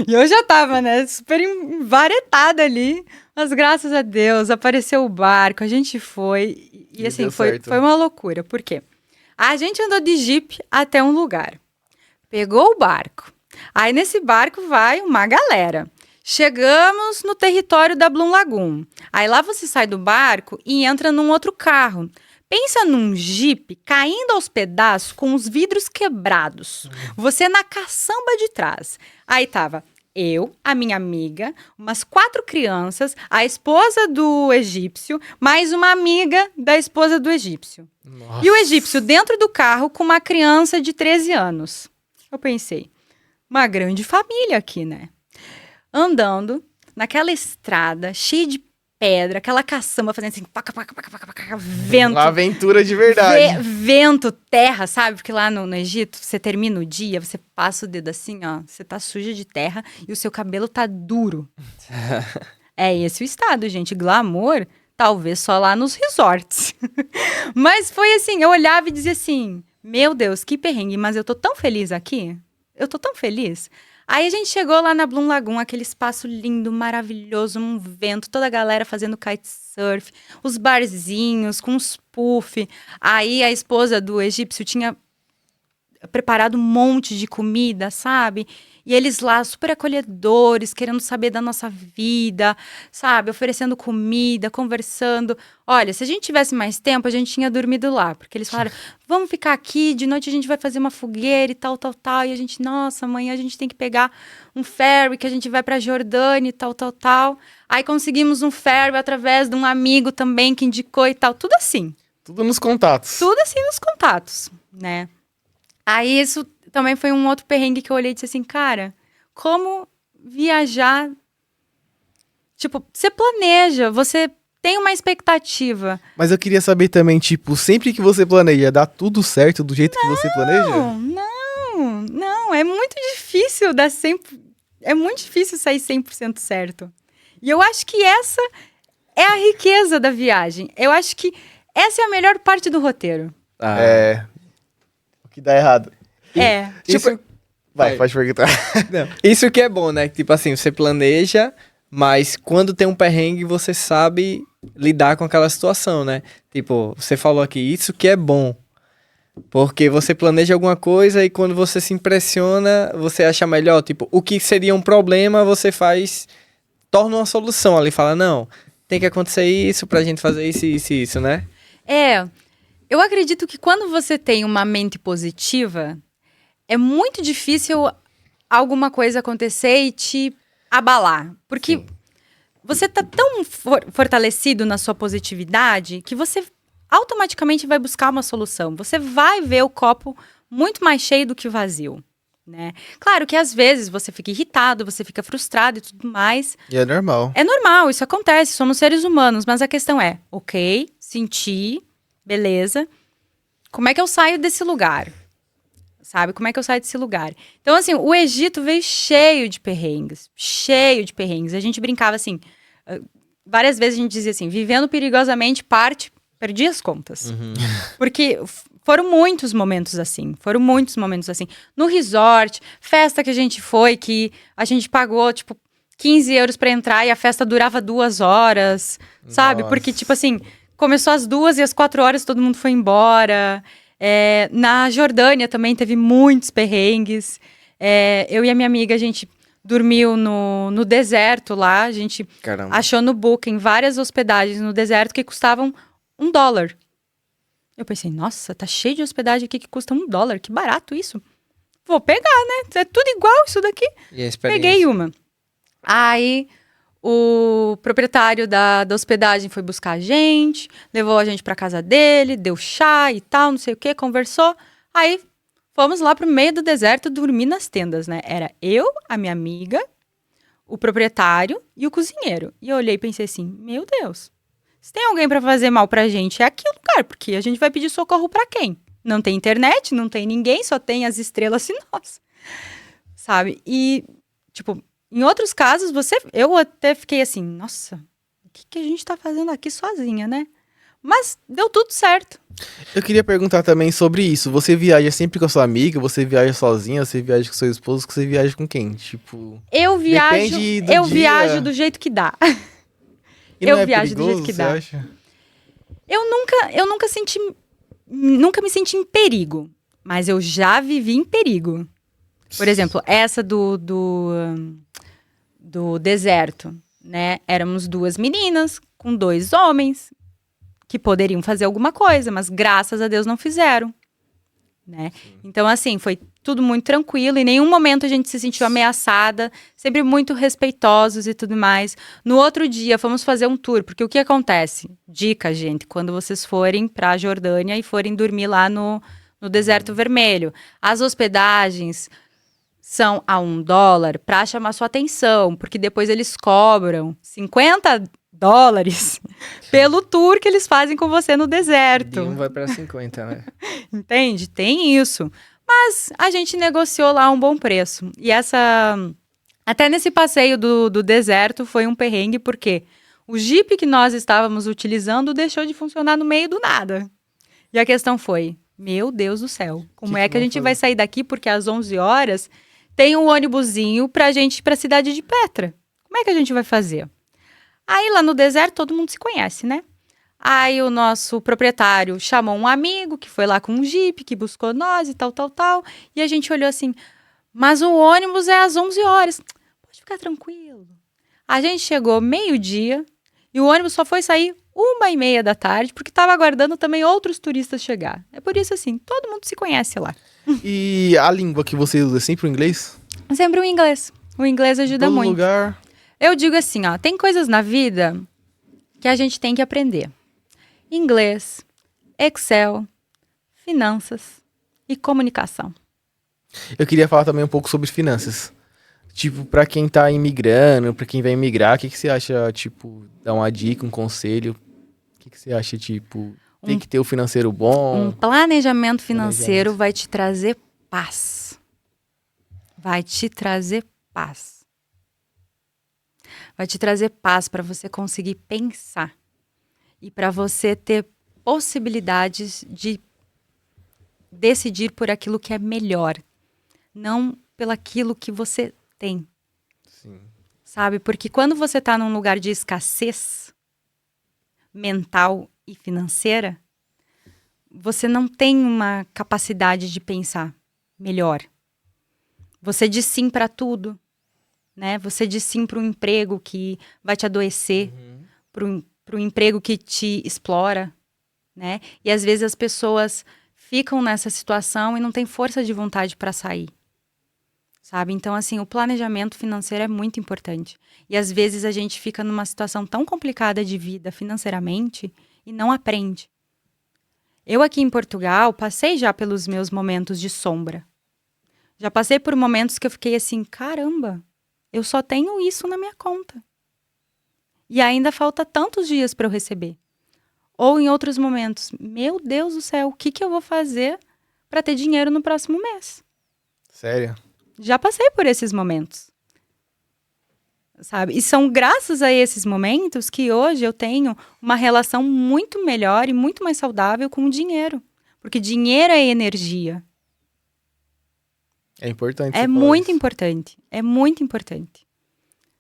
E eu já tava, né, super envaretada ali. Mas graças a Deus apareceu o barco, a gente foi. E assim, deu foi certo. uma loucura. Por quê? A gente andou de Jeep até um lugar. Pegou o barco. Aí nesse barco vai uma galera. Chegamos no território da Bloom Lagoon. Aí lá você sai do barco e entra num outro carro. Pensa num Jeep caindo aos pedaços com os vidros quebrados. Você na caçamba de trás. Aí tava eu, a minha amiga, umas 4 crianças, a esposa do egípcio, mais uma amiga da esposa do egípcio. Nossa. E o egípcio dentro do carro com uma criança de 13 anos. Eu pensei, uma grande família aqui, né? Andando naquela estrada cheia de pedra, aquela caçamba fazendo assim, paca, paca, paca, paca, paca, vento. Uma aventura de verdade. Vento, terra, sabe? Porque lá no Egito, você termina o dia, você passa o dedo assim, ó, você tá suja de terra e o seu cabelo tá duro. É esse o estado, gente. Glamour, talvez só lá nos resorts. Mas foi assim, eu olhava e dizia assim, meu Deus, que perrengue, mas eu tô tão feliz aqui. Eu tô tão feliz. Aí a gente chegou lá na Bloom Lagoon, aquele espaço lindo, maravilhoso, um vento, toda a galera fazendo kitesurf, os barzinhos com os puff. Aí a esposa do egípcio tinha preparado um monte de comida, sabe? E eles lá super acolhedores, querendo saber da nossa vida, sabe? Oferecendo comida, conversando. Olha, se a gente tivesse mais tempo, a gente tinha dormido lá. Porque eles falaram, vamos ficar aqui, de noite a gente vai fazer uma fogueira e tal, tal, tal. E a gente, nossa, amanhã a gente tem que pegar um ferry que a gente vai pra Jordânia e tal, tal, tal. Aí conseguimos um ferry através de um amigo também que indicou e tal. Tudo assim. Tudo nos contatos. Tudo assim nos contatos, né? Aí isso também foi um outro perrengue que eu olhei e disse assim, cara, como viajar... Tipo, você planeja, você tem uma expectativa. Mas eu queria saber também, tipo, sempre que você planeja, dá tudo certo do jeito que você planeja? Não, é muito difícil dar sempre... É muito difícil sair 100% certo. E eu acho que essa é a riqueza da viagem. Eu acho que essa é a melhor parte do roteiro. É... O que dá errado. É. Tipo, Vai, pode perguntar. não, isso que é bom, né? Tipo assim, você planeja, mas quando tem um perrengue, você sabe lidar com aquela situação, né? Tipo, você falou aqui, isso que é bom. Porque você planeja alguma coisa e quando você se impressiona, você acha melhor. Tipo, o que seria um problema, você faz... Torna uma solução ali. Fala, não, tem que acontecer isso pra gente fazer isso, isso e isso, né? É. Eu acredito que quando você tem uma mente positiva, é muito difícil alguma coisa acontecer e te abalar. Porque Sim. você tá tão fortalecido na sua positividade que você automaticamente vai buscar uma solução. Você vai ver o copo muito mais cheio do que vazio, né? Claro que às vezes você fica irritado, você fica frustrado e tudo mais. E é normal. É normal, isso acontece, somos seres humanos. Mas a questão é, ok, senti, beleza. Como é que eu saio desse lugar? Sabe? Como é que eu saio desse lugar? Então, assim, o Egito veio cheio de perrengues. Cheio de perrengues. A gente brincava assim... várias vezes a gente dizia assim... Vivendo perigosamente, perdi as contas. Porque foram muitos momentos assim. Foram muitos momentos assim. No resort, festa que a gente foi, que a gente pagou, tipo, 15 euros pra entrar e a festa durava 2 horas. Sabe? Nossa. Porque, tipo assim... Começou às 2 e às 4 horas todo mundo foi embora. Na Jordânia também teve muitos perrengues. Eu e a minha amiga, a gente dormiu no deserto lá. A gente Caramba. achou no Booking várias hospedagens no deserto que custavam $1. Eu pensei, nossa, tá cheio de hospedagem aqui que custa $1. Que barato isso. Vou pegar, né? É tudo igual isso daqui. E a experiência? Peguei uma. Aí... O proprietário da hospedagem foi buscar a gente, levou a gente pra casa dele, deu chá e tal, não sei o que, conversou. Aí fomos lá pro meio do deserto dormir nas tendas, né? Era eu, a minha amiga, o proprietário e o cozinheiro. E eu olhei e pensei assim, meu Deus, se tem alguém pra fazer mal pra gente, é aqui o lugar, porque a gente vai pedir socorro pra quem? Não tem internet, não tem ninguém, só tem as estrelas e nós. Sabe? E, tipo... Em outros casos, eu até fiquei assim, nossa, o que a gente tá fazendo aqui sozinha, né? Mas deu tudo certo. Eu queria perguntar também sobre isso. Você viaja sempre com a sua amiga? Você viaja sozinha? Você viaja com seu esposo? Você viaja com quem? Tipo... Eu viajo Depende do dia. viajo do jeito que dá. E não Eu é viajo do perigoso, jeito que você dá. acha? Eu nunca senti nunca me senti em perigo, mas eu já vivi em perigo. Por exemplo, essa do deserto, né? Éramos 2 meninas com 2 homens que poderiam fazer alguma coisa, mas graças a Deus não fizeram, né? Então, assim, foi tudo muito tranquilo. Em nenhum momento a gente se sentiu ameaçada, sempre muito respeitosos e tudo mais. No outro dia, fomos fazer um tour, porque o que acontece? Dica, gente, quando vocês forem pra Jordânia e forem dormir lá no Deserto Vermelho. As hospedagens são a $1 para chamar sua atenção, porque depois eles cobram $50 pelo tour que eles fazem com você no deserto. De 1 vai para 50, né? Entende? Tem isso. Mas a gente negociou lá um bom preço. E até nesse passeio do deserto foi um perrengue, porque o Jeep que nós estávamos utilizando deixou de funcionar no meio do nada. E a questão foi, meu Deus do céu, como é que a gente vai sair daqui? Porque às 11 horas tem um ônibusinho pra gente ir pra cidade de Petra. Como é que a gente vai fazer? Aí lá no deserto todo mundo se conhece, né? Aí o nosso proprietário chamou um amigo que foi lá com um Jeep, que buscou nós e tal. E a gente olhou assim, mas o ônibus é às 11 horas. Pode ficar tranquilo. A gente chegou meio-dia e o ônibus só foi sair 1h30 da tarde, porque estava aguardando também outros turistas chegar. É por isso assim, todo mundo se conhece lá. E a língua que você usa é sempre o inglês? Sempre o inglês. O inglês ajuda Todo muito. lugar. Eu digo assim, ó, tem coisas na vida que a gente tem que aprender. Inglês, Excel, finanças e comunicação. Eu queria falar também um pouco sobre finanças. Tipo, pra quem tá imigrando, pra quem vai imigrar, o que você acha, tipo, dar uma dica, um conselho? O que você acha, tipo, tem que ter o financeiro bom? Um planejamento financeiro vai te trazer paz. Vai te trazer paz. Vai te trazer paz para você conseguir pensar. E para você ter possibilidades de decidir por aquilo que é melhor. Não pelaquilo que você tem. Sim. Sabe? Porque quando você está num lugar de escassez mental e financeira, você não tem uma capacidade de pensar melhor. Você diz sim para tudo, né? Você diz sim para um emprego que vai te adoecer, para um emprego que te explora, né? E às vezes as pessoas ficam nessa situação e não têm força de vontade para sair, sabe? Então, assim, o planejamento financeiro é muito importante. E às vezes a gente fica numa situação tão complicada de vida financeiramente e não aprende. Eu aqui em Portugal passei já pelos meus momentos de sombra. Já passei por momentos que eu fiquei assim, caramba, eu só tenho isso na minha conta. E ainda falta tantos dias para eu receber. Ou em outros momentos, meu Deus do céu, o que eu vou fazer para ter dinheiro no próximo mês? Sério? Já passei por esses momentos. Sabe? E são graças a esses momentos que hoje eu tenho uma relação muito melhor e muito mais saudável com o dinheiro. Porque dinheiro é energia. É importante. É muito importante. É muito importante.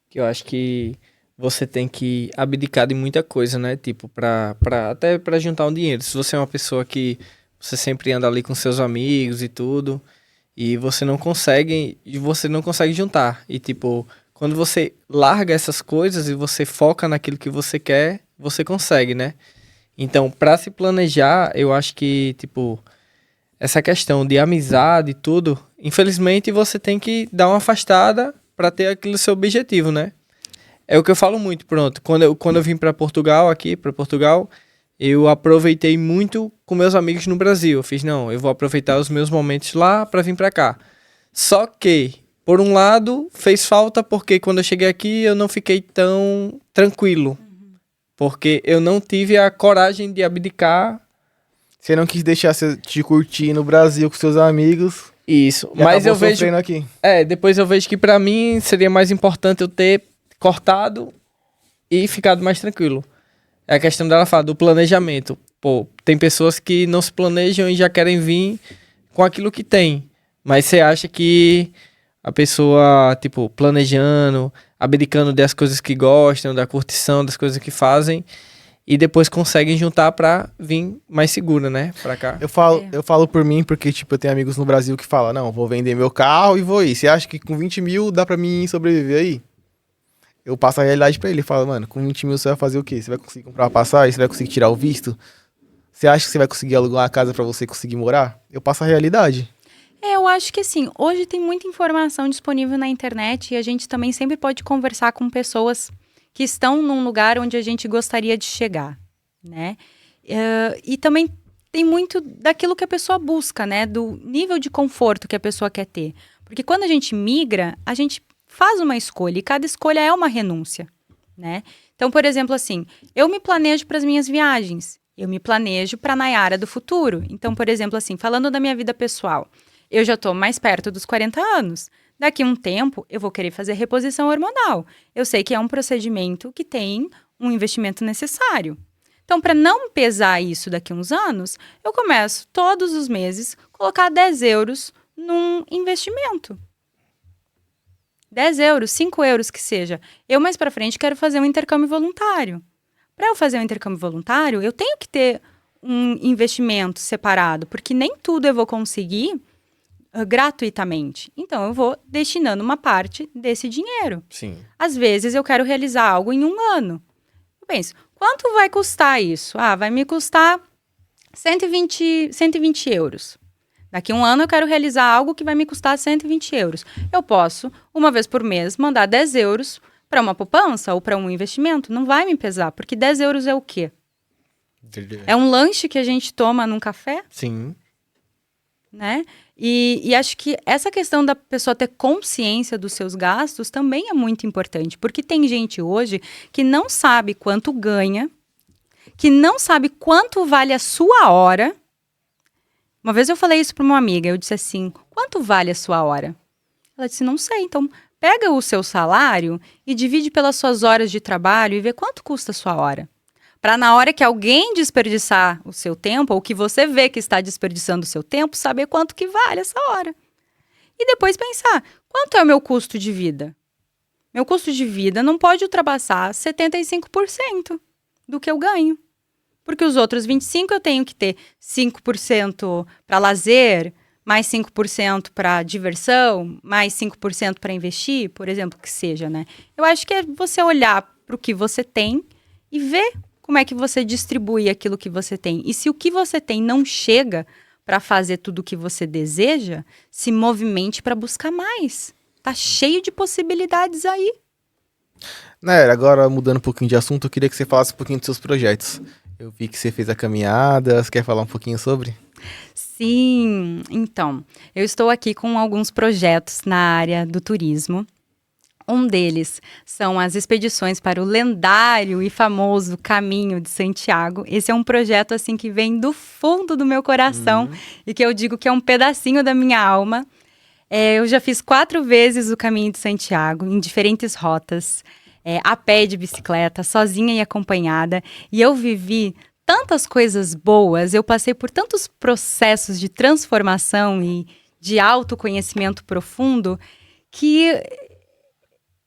Que eu acho que você tem que abdicar de muita coisa, né? Tipo, até pra juntar um dinheiro. Se você é uma pessoa que você sempre anda ali com seus amigos e tudo, e você não consegue juntar. E tipo, quando você larga essas coisas e você foca naquilo que você quer, você consegue, né? Então, pra se planejar, eu acho que, tipo, essa questão de amizade e tudo, infelizmente você tem que dar uma afastada pra ter aquele seu objetivo, né? É o que eu falo muito, pronto. Quando eu vim para Portugal, eu aproveitei muito com meus amigos no Brasil. Eu fiz, não, eu vou aproveitar os meus momentos lá para vir para cá. Só que, por um lado, fez falta porque quando eu cheguei aqui eu não fiquei tão tranquilo. Porque eu não tive a coragem de abdicar. Você não quis deixar de curtir no Brasil com seus amigos. Isso, mas eu vejo... aqui. Depois eu vejo que para mim seria mais importante eu ter cortado e ficado mais tranquilo. É a questão dela falar do planejamento. Pô, tem pessoas que não se planejam e já querem vir com aquilo que tem. Mas você acha que a pessoa, tipo, planejando, abdicando das coisas que gostam, da curtição, das coisas que fazem, e depois conseguem juntar pra vir mais segura, né? Pra cá. Eu falo por mim, porque, tipo, eu tenho amigos no Brasil que falam, não, vou vender meu carro e vou ir. Você acha que com 20 mil dá pra mim sobreviver aí? Eu passo a realidade pra ele, falo, mano, com 20 mil você vai fazer o quê? Você vai conseguir comprar uma passagem? Você vai conseguir tirar o visto? Você acha que você vai conseguir alugar uma casa pra você conseguir morar? Eu passo a realidade. Eu acho que assim, hoje tem muita informação disponível na internet e a gente também sempre pode conversar com pessoas que estão num lugar onde a gente gostaria de chegar, né? E também tem muito daquilo que a pessoa busca, né? Do nível de conforto que a pessoa quer ter. Porque quando a gente migra, a gente faz uma escolha e cada escolha é uma renúncia, né? Então, por exemplo, assim, eu me planejo para as minhas viagens, eu me planejo para a Nayara do futuro. Então, por exemplo, assim, falando da minha vida pessoal, eu já estou mais perto dos 40 anos. Daqui a um tempo, eu vou querer fazer reposição hormonal. Eu sei que é um procedimento que tem um investimento necessário. Então, para não pesar isso daqui a uns anos, eu começo todos os meses a colocar 10 euros num investimento. 10 euros, 5 euros que seja. Eu mais para frente quero fazer um intercâmbio voluntário. Para eu fazer um intercâmbio voluntário, eu tenho que ter um investimento separado, porque nem tudo eu vou conseguir gratuitamente. Então, eu vou destinando uma parte desse dinheiro. Sim. Às vezes, eu quero realizar algo em um ano. Eu penso, quanto vai custar isso? Ah, vai me custar 120 euros. Daqui a um ano, eu quero realizar algo que vai me custar 120 euros. Eu posso, uma vez por mês, mandar 10 euros para uma poupança ou para um investimento. Não vai me pesar, porque 10 euros é o quê? É um lanche que a gente toma num café? Sim. Né? E acho que essa questão da pessoa ter consciência dos seus gastos também é muito importante, porque tem gente hoje que não sabe quanto ganha, que não sabe quanto vale a sua hora. Uma vez eu falei isso para uma amiga, eu disse assim, quanto vale a sua hora? Ela disse, não sei, então pega o seu salário e divide pelas suas horas de trabalho e vê quanto custa a sua hora. Para na hora que alguém desperdiçar o seu tempo, ou que você vê que está desperdiçando o seu tempo, saber quanto que vale essa hora. E depois pensar, quanto é o meu custo de vida? Meu custo de vida não pode ultrapassar 75% do que eu ganho. Porque os outros 25% eu tenho que ter 5% para lazer, mais 5% para diversão, mais 5% para investir, por exemplo, que seja, né? Eu acho que é você olhar para o que você tem e ver como é que você distribui aquilo que você tem. E se o que você tem não chega para fazer tudo o que você deseja, se movimente para buscar mais. Tá cheio de possibilidades aí. Naira, agora mudando um pouquinho de assunto, eu queria que você falasse um pouquinho dos seus projetos. Eu vi que você fez a caminhada, você quer falar um pouquinho sobre? Sim, então, eu estou aqui com alguns projetos na área do turismo. Um deles são as expedições para o lendário e famoso Caminho de Santiago. Esse é um projeto assim que vem do fundo do meu coração e que eu digo que é um pedacinho da minha alma. Eu já fiz 4 vezes o Caminho de Santiago, em diferentes rotas, a pé e de bicicleta, sozinha e acompanhada. E eu vivi tantas coisas boas, eu passei por tantos processos de transformação e de autoconhecimento profundo que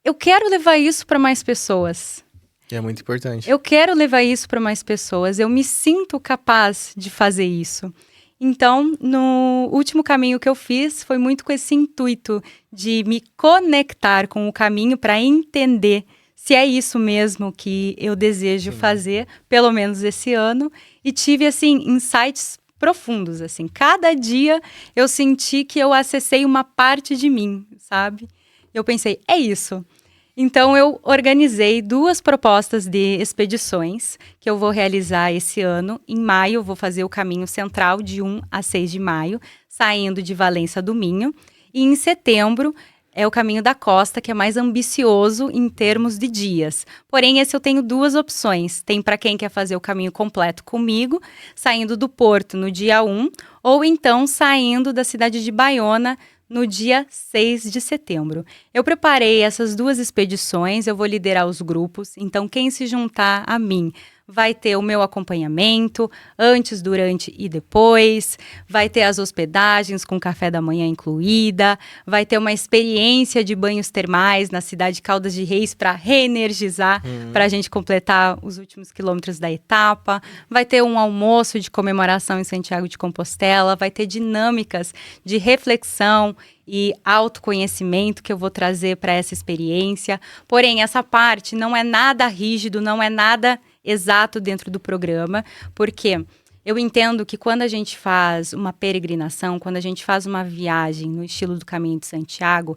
eu quero levar isso para mais pessoas. É muito importante. Eu quero levar isso para mais pessoas. Eu me sinto capaz de fazer isso. Então, no último caminho que eu fiz, foi muito com esse intuito de me conectar com o caminho para entender se é isso mesmo que eu desejo fazer, pelo menos esse ano. E tive, assim, insights profundos, assim. Cada dia eu senti que eu acessei uma parte de mim, sabe? Eu pensei, é isso. Então, eu organizei 2 propostas de expedições que eu vou realizar esse ano. Em maio, eu vou fazer o caminho central de 1 a 6 de maio, saindo de Valença do Minho. E em setembro, é o caminho da costa, que é mais ambicioso em termos de dias. Porém, esse eu tenho 2 opções. Tem para quem quer fazer o caminho completo comigo, saindo do Porto no dia 1, ou então saindo da cidade de Baiona no dia 6 de setembro. Eu preparei essas 2 expedições, eu vou liderar os grupos, então quem se juntar a mim vai ter o meu acompanhamento antes, durante e depois, vai ter as hospedagens com café da manhã incluída, vai ter uma experiência de banhos termais na cidade de Caldas de Reis para reenergizar, para a gente completar os últimos quilômetros da etapa, vai ter um almoço de comemoração em Santiago de Compostela, vai ter dinâmicas de reflexão e autoconhecimento que eu vou trazer para essa experiência. Porém, essa parte não é nada rígido, não é nada exato dentro do programa, porque eu entendo que quando a gente faz uma peregrinação, quando a gente faz uma viagem no estilo do Caminho de Santiago,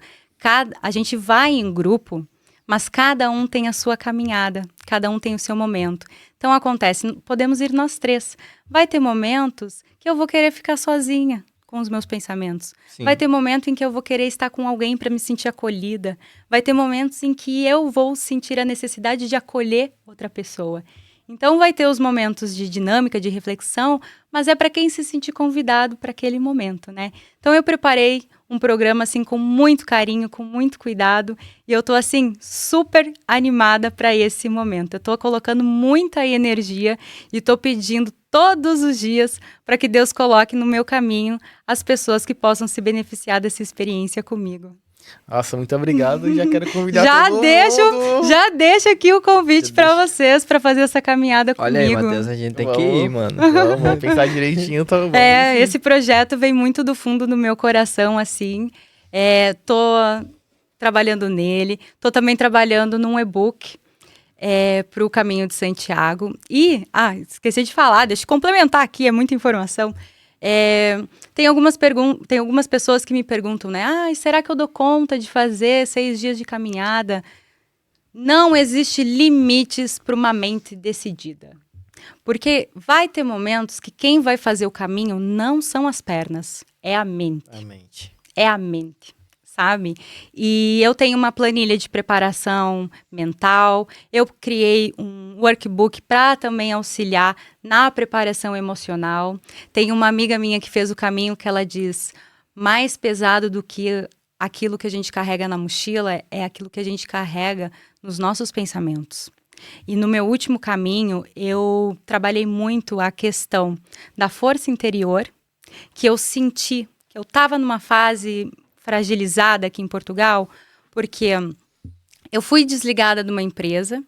a gente vai em grupo, mas cada um tem a sua caminhada, cada um tem o seu momento. Então acontece, podemos ir nós três. Vai ter momentos que eu vou querer ficar sozinha com os meus pensamentos. Sim. Vai ter momento em que eu vou querer estar com alguém para me sentir acolhida. Vai ter momentos em que eu vou sentir a necessidade de acolher outra pessoa. Então vai ter os momentos de dinâmica, de reflexão, mas é para quem se sentir convidado para aquele momento, né? Então eu preparei um programa assim com muito carinho, com muito cuidado, e eu tô assim super animada para esse momento. Eu tô colocando muita energia e tô pedindo todos os dias para que Deus coloque no meu caminho as pessoas que possam se beneficiar dessa experiência comigo. Nossa, muito obrado. Já quero convidar todo mundo. Já deixo aqui o convite para vocês para fazer essa caminhada Olha aí, comigo. Matheus, a gente tem que ir, mano. Vamos pensar direitinho, tá bom. Esse projeto vem muito do fundo do meu coração, assim. Tô trabalhando nele. Tô também trabalhando num e-book para o Caminho de Santiago. E, esqueci de falar, deixa eu complementar aqui, é muita informação. Tem algumas pessoas que me perguntam, né? Será que eu dou conta de fazer 6 dias de caminhada? Não existe limites para uma mente decidida. Porque vai ter momentos que quem vai fazer o caminho não são as pernas, é a mente. É a mente, sabe? E eu tenho uma planilha de preparação mental, eu criei um workbook para também auxiliar na preparação emocional. Tem uma amiga minha que fez o caminho que ela diz, mais pesado do que aquilo que a gente carrega na mochila é aquilo que a gente carrega nos nossos pensamentos. E no meu último caminho, eu trabalhei muito a questão da força interior, que eu senti, que eu estava numa fase fragilizada aqui em Portugal, porque eu fui desligada de uma empresa,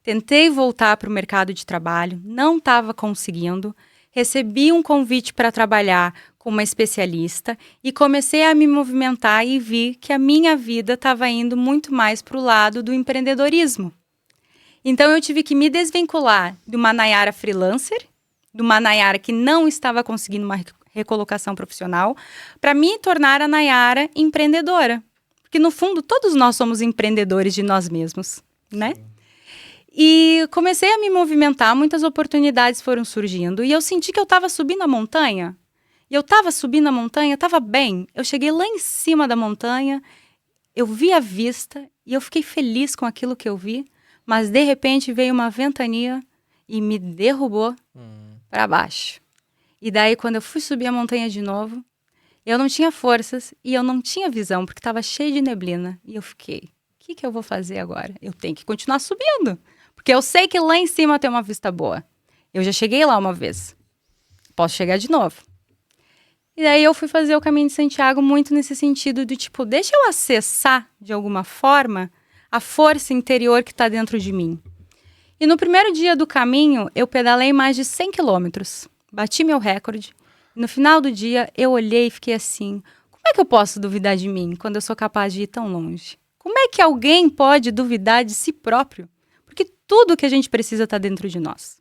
tentei voltar para o mercado de trabalho, não estava conseguindo, recebi um convite para trabalhar com uma especialista e comecei a me movimentar e vi que a minha vida estava indo muito mais para o lado do empreendedorismo. Então eu tive que me desvincular de uma Nayara freelancer, de uma Nayara que não estava conseguindo uma recolocação profissional, para me tornar a Nayara empreendedora. Porque no fundo todos nós somos empreendedores de nós mesmos, né? Sim. E comecei a me movimentar, muitas oportunidades foram surgindo e eu senti que eu estava subindo a montanha. E eu estava subindo a montanha, estava bem. Eu cheguei lá em cima da montanha, eu vi a vista e eu fiquei feliz com aquilo que eu vi. Mas, de repente, veio uma ventania e me derrubou para baixo. E daí, quando eu fui subir a montanha de novo, eu não tinha forças e eu não tinha visão, porque estava cheio de neblina. E eu fiquei, o que eu vou fazer agora? Eu tenho que continuar subindo, porque eu sei que lá em cima tem uma vista boa. Eu já cheguei lá uma vez. Posso chegar de novo. E daí eu fui fazer o Caminho de Santiago muito nesse sentido do tipo, deixa eu acessar, de alguma forma, a força interior que está dentro de mim. E no primeiro dia do caminho, eu pedalei mais de 100 quilômetros. Bati meu recorde. No final do dia, eu olhei e fiquei assim, como é que eu posso duvidar de mim quando eu sou capaz de ir tão longe? Como é que alguém pode duvidar de si próprio? Porque tudo que a gente precisa está dentro de nós.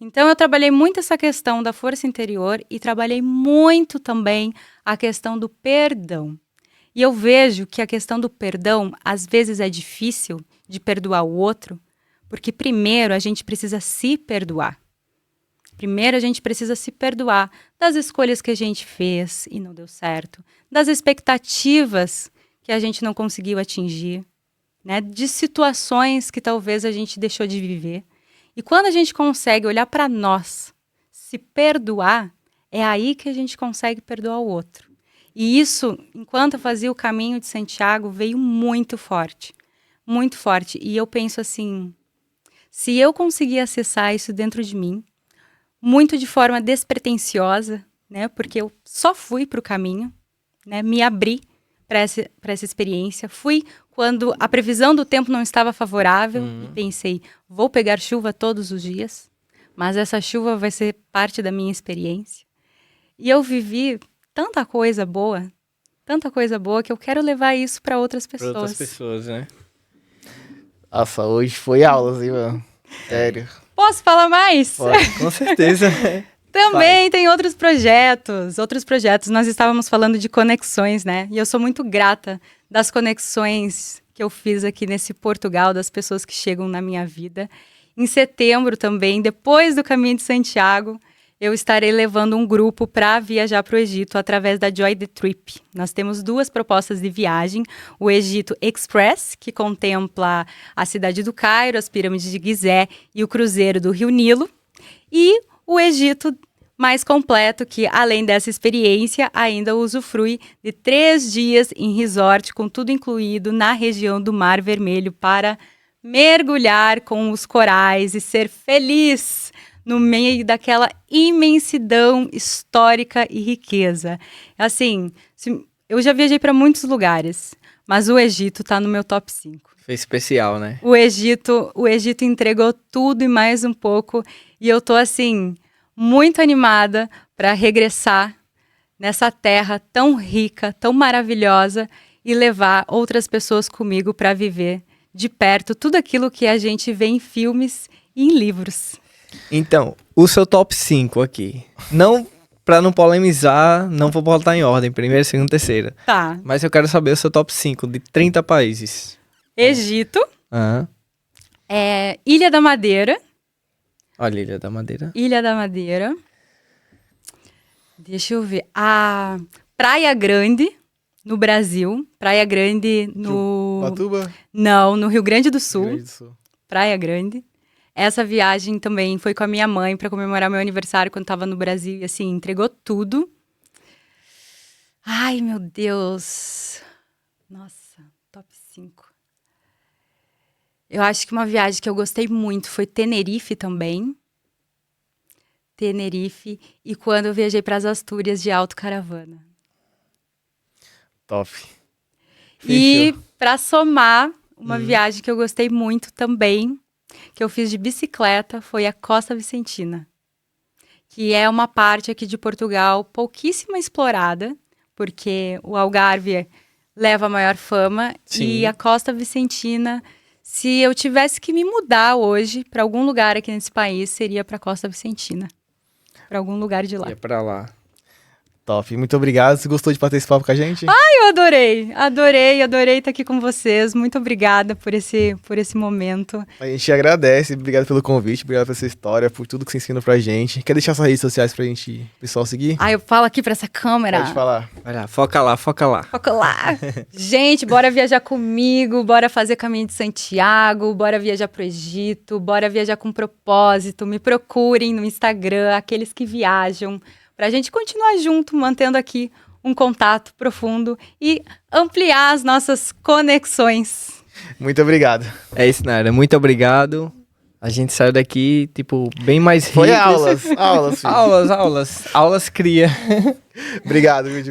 Então, eu trabalhei muito essa questão da força interior e trabalhei muito também a questão do perdão. E eu vejo que a questão do perdão, às vezes é difícil de perdoar o outro, porque primeiro a gente precisa se perdoar. Primeiro a gente precisa se perdoar das escolhas que a gente fez e não deu certo, das expectativas que a gente não conseguiu atingir, né? De situações que talvez a gente deixou de viver. E quando a gente consegue olhar para nós, se perdoar, é aí que a gente consegue perdoar o outro. E isso, enquanto eu fazia o Caminho de Santiago, veio muito forte. Muito forte. E eu penso assim, Se eu conseguir acessar isso dentro de mim, muito de forma despretensiosa, né? Porque eu só fui para o caminho, né? Me abri para essa experiência. Fui quando a previsão do tempo não estava favorável e pensei, vou pegar chuva todos os dias, mas essa chuva vai ser parte da minha experiência. E eu vivi tanta coisa boa que eu quero levar isso para outras pessoas. Para outras pessoas, né? Nossa, hoje foi aulas, hein, mano? Sério. Posso falar mais? Pode, com certeza. Também tem outros projetos. Nós estávamos falando de conexões, né? E eu sou muito grata das conexões que eu fiz aqui nesse Portugal, das pessoas que chegam na minha vida. Em setembro também, depois do Caminho de Santiago, eu estarei levando um grupo para viajar para o Egito através da Joy the Trip. Nós temos 2 propostas de viagem. O Egito Express, que contempla a cidade do Cairo, as pirâmides de Gizé e o cruzeiro do Rio Nilo. E o Egito mais completo, que além dessa experiência, ainda usufrui de 3 dias em resort, com tudo incluído na região do Mar Vermelho, para mergulhar com os corais e ser feliz no meio daquela imensidão histórica e riqueza. Assim, eu já viajei para muitos lugares, mas o Egito está no meu top 5. Foi especial, né? O Egito entregou tudo e mais um pouco, e eu tô assim muito animada para regressar nessa terra tão rica, tão maravilhosa e levar outras pessoas comigo para viver de perto tudo aquilo que a gente vê em filmes e em livros. Então, o seu top 5 aqui. Não, pra não polemizar, não vou botar em ordem, primeira, segunda, terceira. Tá. Mas eu quero saber o seu top 5 de 30 países. Egito, Aham. Ilha da Madeira. Olha, Ilha da Madeira. Ilha da Madeira. Deixa eu ver. A Praia Grande, no Brasil. Praia Grande no... Ubatuba? Não, no Rio Grande do Rio Sul. Grande do Sul. Praia Grande. Essa viagem também foi com a minha mãe para comemorar meu aniversário quando estava no Brasil. E assim, entregou tudo. Ai, meu Deus. Nossa, top 5. Eu acho que uma viagem que eu gostei muito foi Tenerife também. Tenerife. E quando eu viajei para as Astúrias de autocaravana. Top. E Fechou. para somar, uma viagem que eu gostei muito também, que eu fiz de bicicleta, foi a Costa Vicentina, que é uma parte aqui de Portugal pouquíssima explorada, porque o Algarve leva a maior fama. Sim. E a Costa Vicentina, se eu tivesse que me mudar hoje para algum lugar aqui nesse país, seria para Costa Vicentina, para algum lugar de lá. Ia pra lá. Top. Muito obrigado. Você gostou de participar com a gente? Eu adorei estar aqui com vocês. Muito obrigada por esse momento. A gente agradece. Obrigado pelo convite. Obrigado pela sua história, por tudo que você ensina pra gente. Quer deixar suas redes sociais pra gente, pessoal, seguir? Eu falo aqui para essa câmera. Pode falar. Vai lá, foca lá, foca lá. Foca lá. Gente, bora viajar comigo, bora fazer Caminho de Santiago, bora viajar pro Egito, bora viajar com propósito. Me procurem no Instagram, aqueles que viajam, pra gente continuar junto, mantendo aqui um contato profundo e ampliar as nossas conexões. Muito obrigado. É isso, Nara. Muito obrigado. A gente saiu daqui, tipo, bem mais rico. Foi aulas. Aulas, filho. Aulas cria. Obrigado, viu?